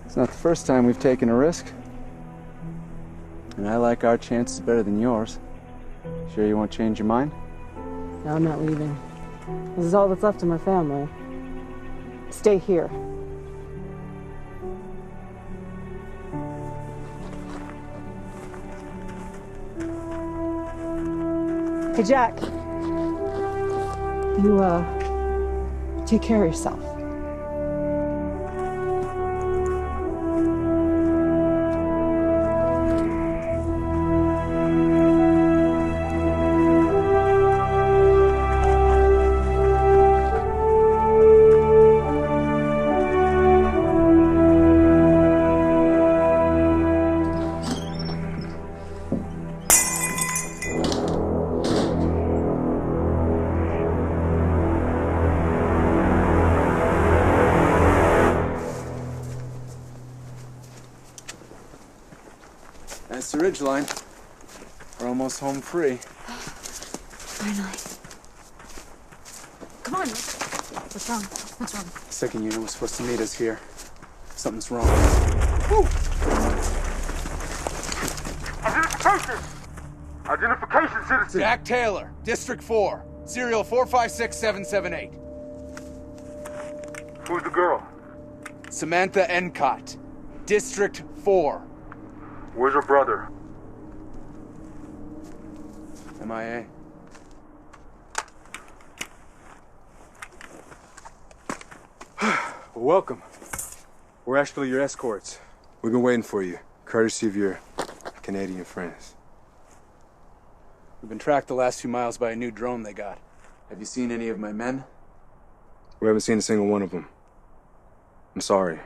Speaker 5: it's not the first time we've taken a risk. And I like our chances better than yours. Sure you won't change your mind?
Speaker 15: No, I'm not leaving. This is all that's left of my family. Stay here. Hey, Jack. You, take care of yourself.
Speaker 5: That's the ridgeline. We're almost home free.
Speaker 11: Finally. Come on. What's wrong? What's wrong?
Speaker 5: Second unit was supposed to meet us here. Something's wrong.
Speaker 6: Identification! Identification, citizen! Jack Taylor, District 4, serial 456778.
Speaker 2: Who's the girl?
Speaker 6: Samantha Encott, District 4.
Speaker 2: Where's her brother?
Speaker 5: MIA.
Speaker 9: Well, welcome. We're actually your escorts. We've been waiting for you, courtesy of your Canadian friends.
Speaker 5: We've been tracked the last few miles by a new drone they got. Have you seen any of my men?
Speaker 9: We haven't seen a single one of them. I'm sorry.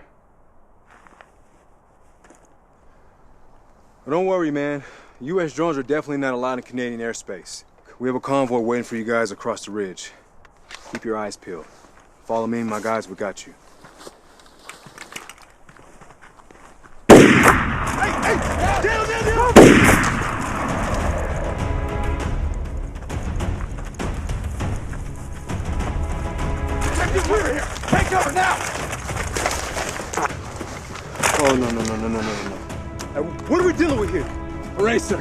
Speaker 9: But don't worry, man. U.S. drones are definitely not allowed in Canadian airspace. We have a convoy waiting for you guys across the ridge. Keep your eyes peeled. Follow me, my guys, we got you.
Speaker 6: We're here! Take cover now!
Speaker 9: Oh, no. What are we dealing with here?
Speaker 6: Eraser,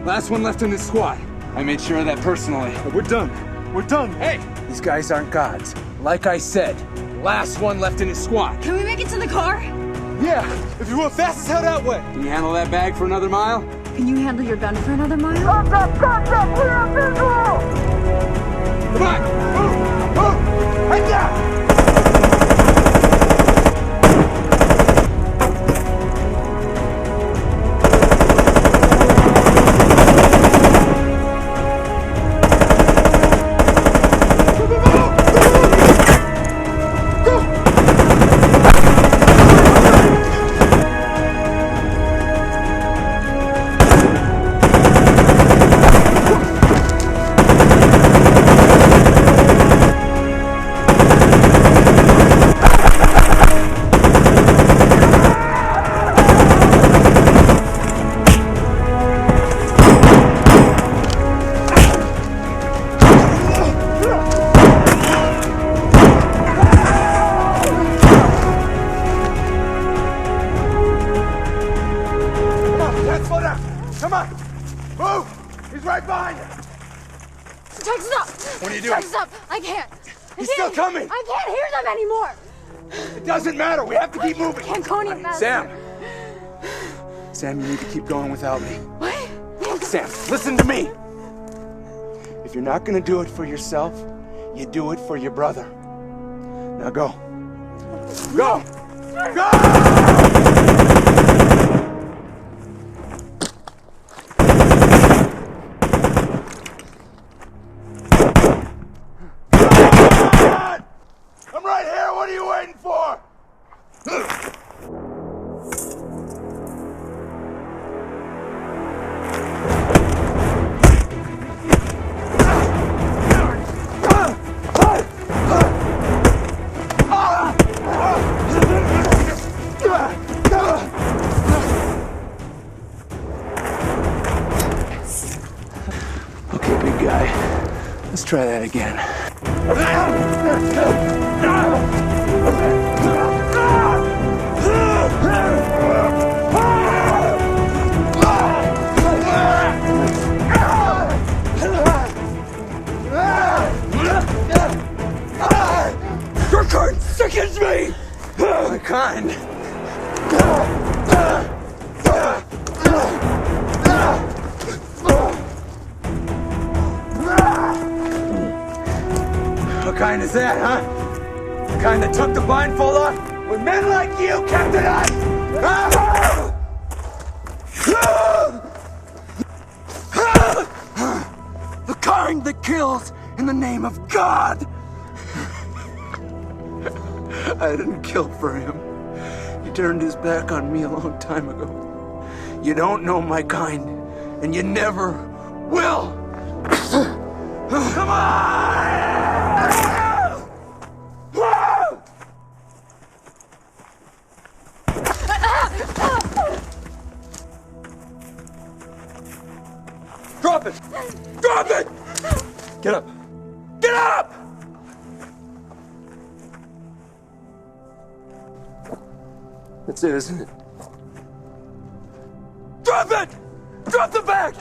Speaker 6: last one left in this squad. I made sure of that personally.
Speaker 9: We're done. We're done.
Speaker 6: Hey, these guys aren't gods. Like I said, last one left in his squad.
Speaker 11: Can we make it to the car?
Speaker 9: Yeah, if you want fast as hell that way.
Speaker 6: Can you handle that bag for another mile?
Speaker 11: Can you handle your gun for another mile?
Speaker 6: Contact! We have visual! Come on! Move! Heads up! Come on! Move! He's right behind you!
Speaker 11: Text stop!
Speaker 6: What are you doing?
Speaker 11: Text stop! I can't!
Speaker 6: He's still coming!
Speaker 11: I can't hear them anymore!
Speaker 6: It doesn't matter. We have to keep moving.
Speaker 11: Canconian master.
Speaker 6: Sam! Sam, you need to keep going without me.
Speaker 11: What?
Speaker 6: Sam, listen to me! If you're not gonna do it for yourself, you do it for your brother. Now go. Go! Go! I'm right here! What are you waiting for? Okay, big guy. Let's try that again. Your kind sickens me! My kind. What kind is that, huh? The kind that took the blindfold off when men like you kept it on? The kind that kills in the name of God. I didn't kill for him. He turned his back on me a long time ago. You don't know my kind, and you never will. Come on! Drop it! Drop it! Get up! Get up! That's it, isn't it? Drop it! Drop the bag!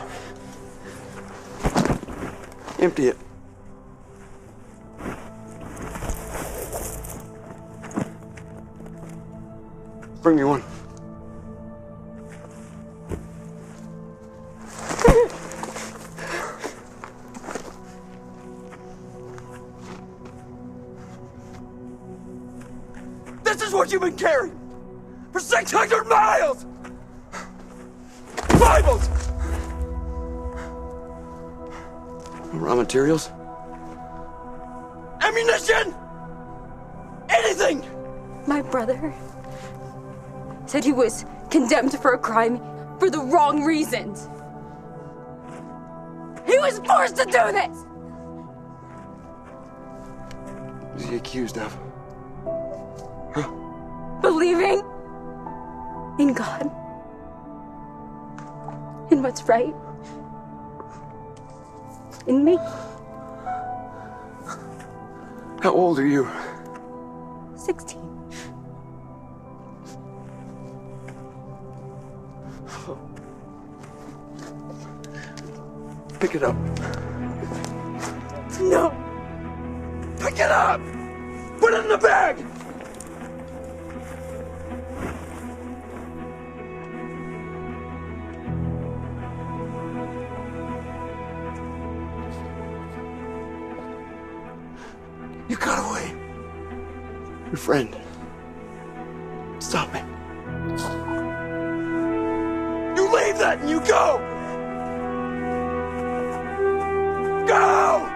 Speaker 6: Empty it. Bring me one. This is what you've been carrying for 600 miles! Bibles! Raw materials? Ammunition! Anything!
Speaker 11: My brother said he was condemned for a crime for the wrong reasons. He was forced to do this!
Speaker 6: What is he accused of?
Speaker 11: Believing in God, in what's right, in me.
Speaker 6: How old are you?
Speaker 11: 16.
Speaker 6: Pick it up.
Speaker 11: No.
Speaker 6: Pick it up! Put it in the bag! You got away. Your friend. Stop me. You leave that and you go! Go!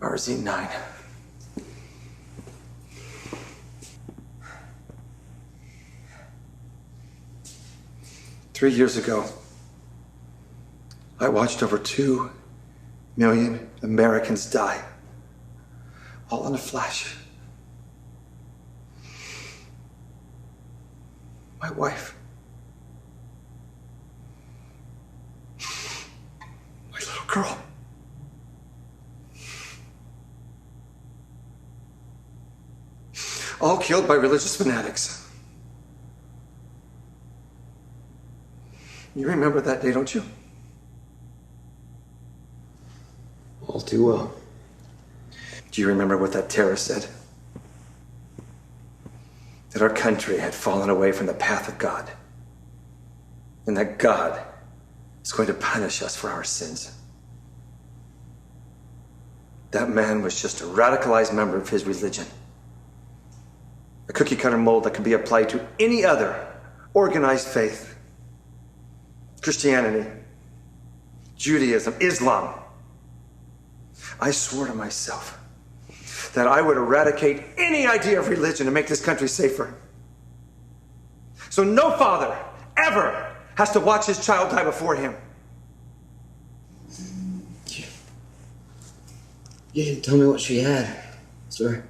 Speaker 20: RZ-9. Three years ago, I watched over 2 million Americans die, all in a flash. My wife, my little girl. All killed by religious fanatics. You remember that day, don't you? All too well. Do you remember what that terrorist said? That our country had fallen away from the path of God. And that God is going to punish us for our sins. That man was just a radicalized member of his religion. A cookie-cutter mold that could be applied to any other organized faith. Christianity, Judaism, Islam. I swore to myself that I would eradicate any idea of religion to make this country safer. So no father ever has to watch his child die before him.
Speaker 16: You didn't tell me what she had, sir.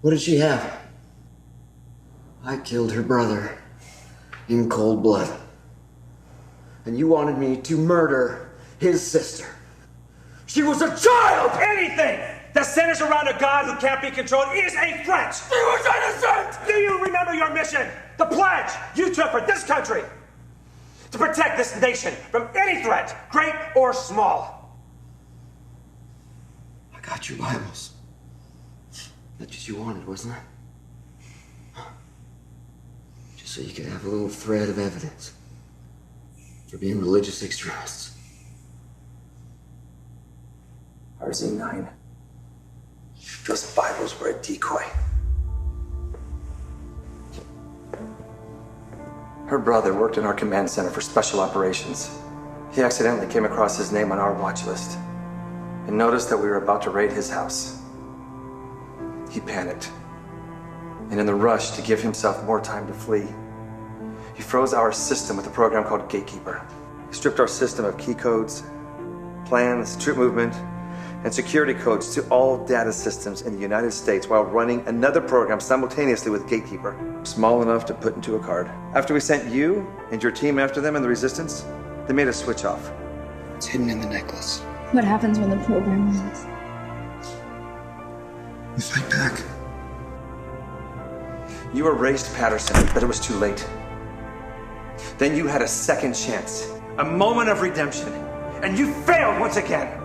Speaker 16: What did she have? I killed her brother in cold blood. And you wanted me to murder his sister.
Speaker 8: She was a child! Anything that centers around a God who can't be controlled is a threat! She was innocent! Do you remember your mission? The pledge you took for this country? To protect this nation from any threat, great or small.
Speaker 16: I got your Bibles. That's what you wanted, wasn't it? Just so you could have a little thread of evidence for being religious extremists.
Speaker 20: RZ-9. Those Bibles were a decoy. Her brother worked in our command center for special operations. He accidentally came across his name on our watch list and noticed that we were about to raid his house. He panicked, and in the rush to give himself more time to flee, he froze our system with a program called Gatekeeper. He stripped our system of key codes, plans, troop movement, and security codes to all data systems in the United States while running another program simultaneously with Gatekeeper, small enough to put into a card. After we sent you and your team after them in the Resistance, they made us switch off.
Speaker 16: It's hidden in the necklace.
Speaker 11: What happens when the program runs?
Speaker 16: We fight back.
Speaker 20: You erased Patterson, but it was too late. Then you had a second chance, a moment of redemption, and you failed once again.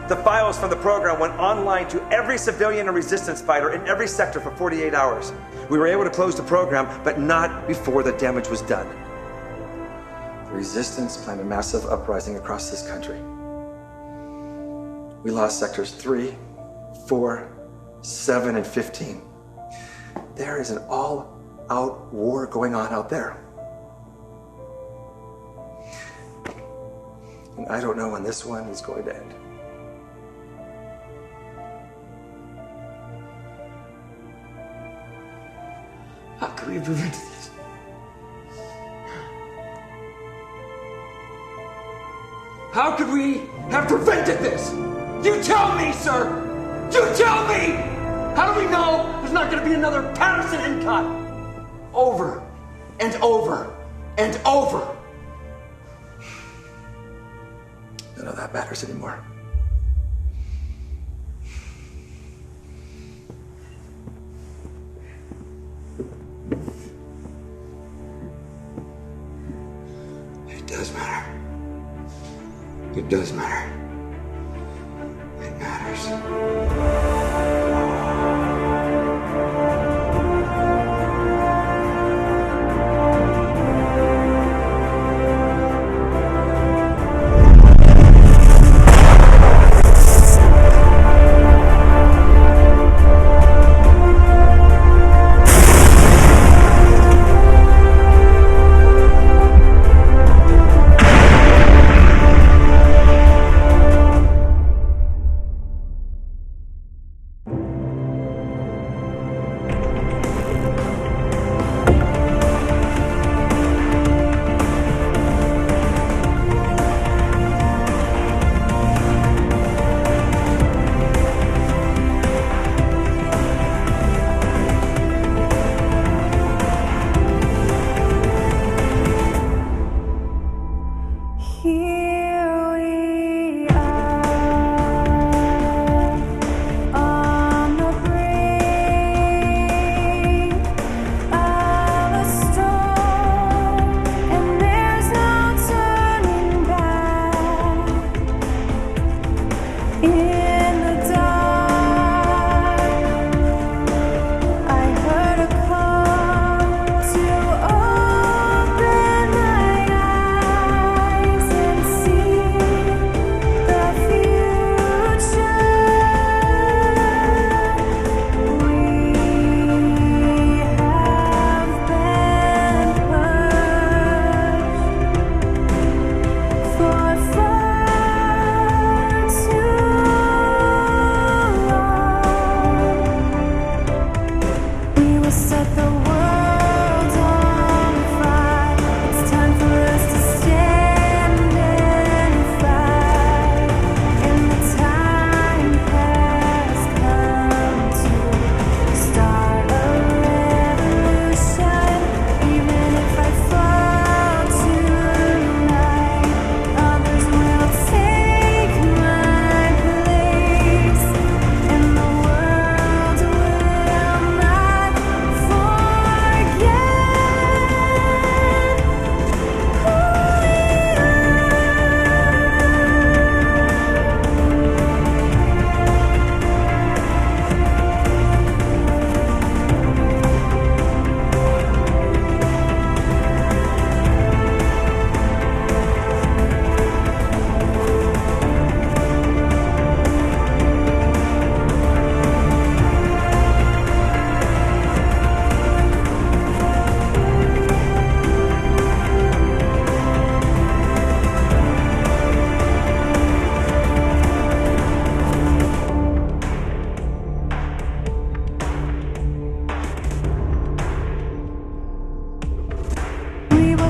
Speaker 20: The files from the program went online to every civilian and resistance fighter in every sector for 48 hours. We were able to close the program, but not before the damage was done. The resistance planned a massive uprising across this country. We lost sectors 3, 4, 7, and 15. There is an all-out war going on out there. And I don't know when this one is going to end.
Speaker 16: How could we prevent this?
Speaker 6: How could we have prevented this? You tell me, sir! You tell me! How do we know there's not going to be another Patterson Incot? Over and over and over.
Speaker 20: None of that matters anymore.
Speaker 16: It does matter. It does matter. It matters.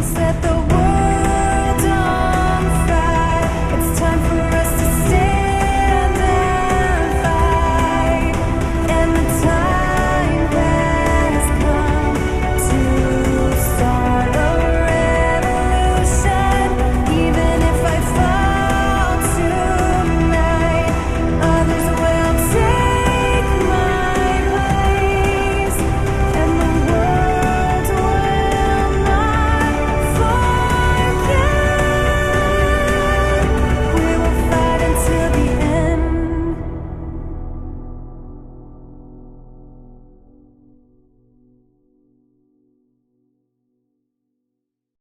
Speaker 18: Set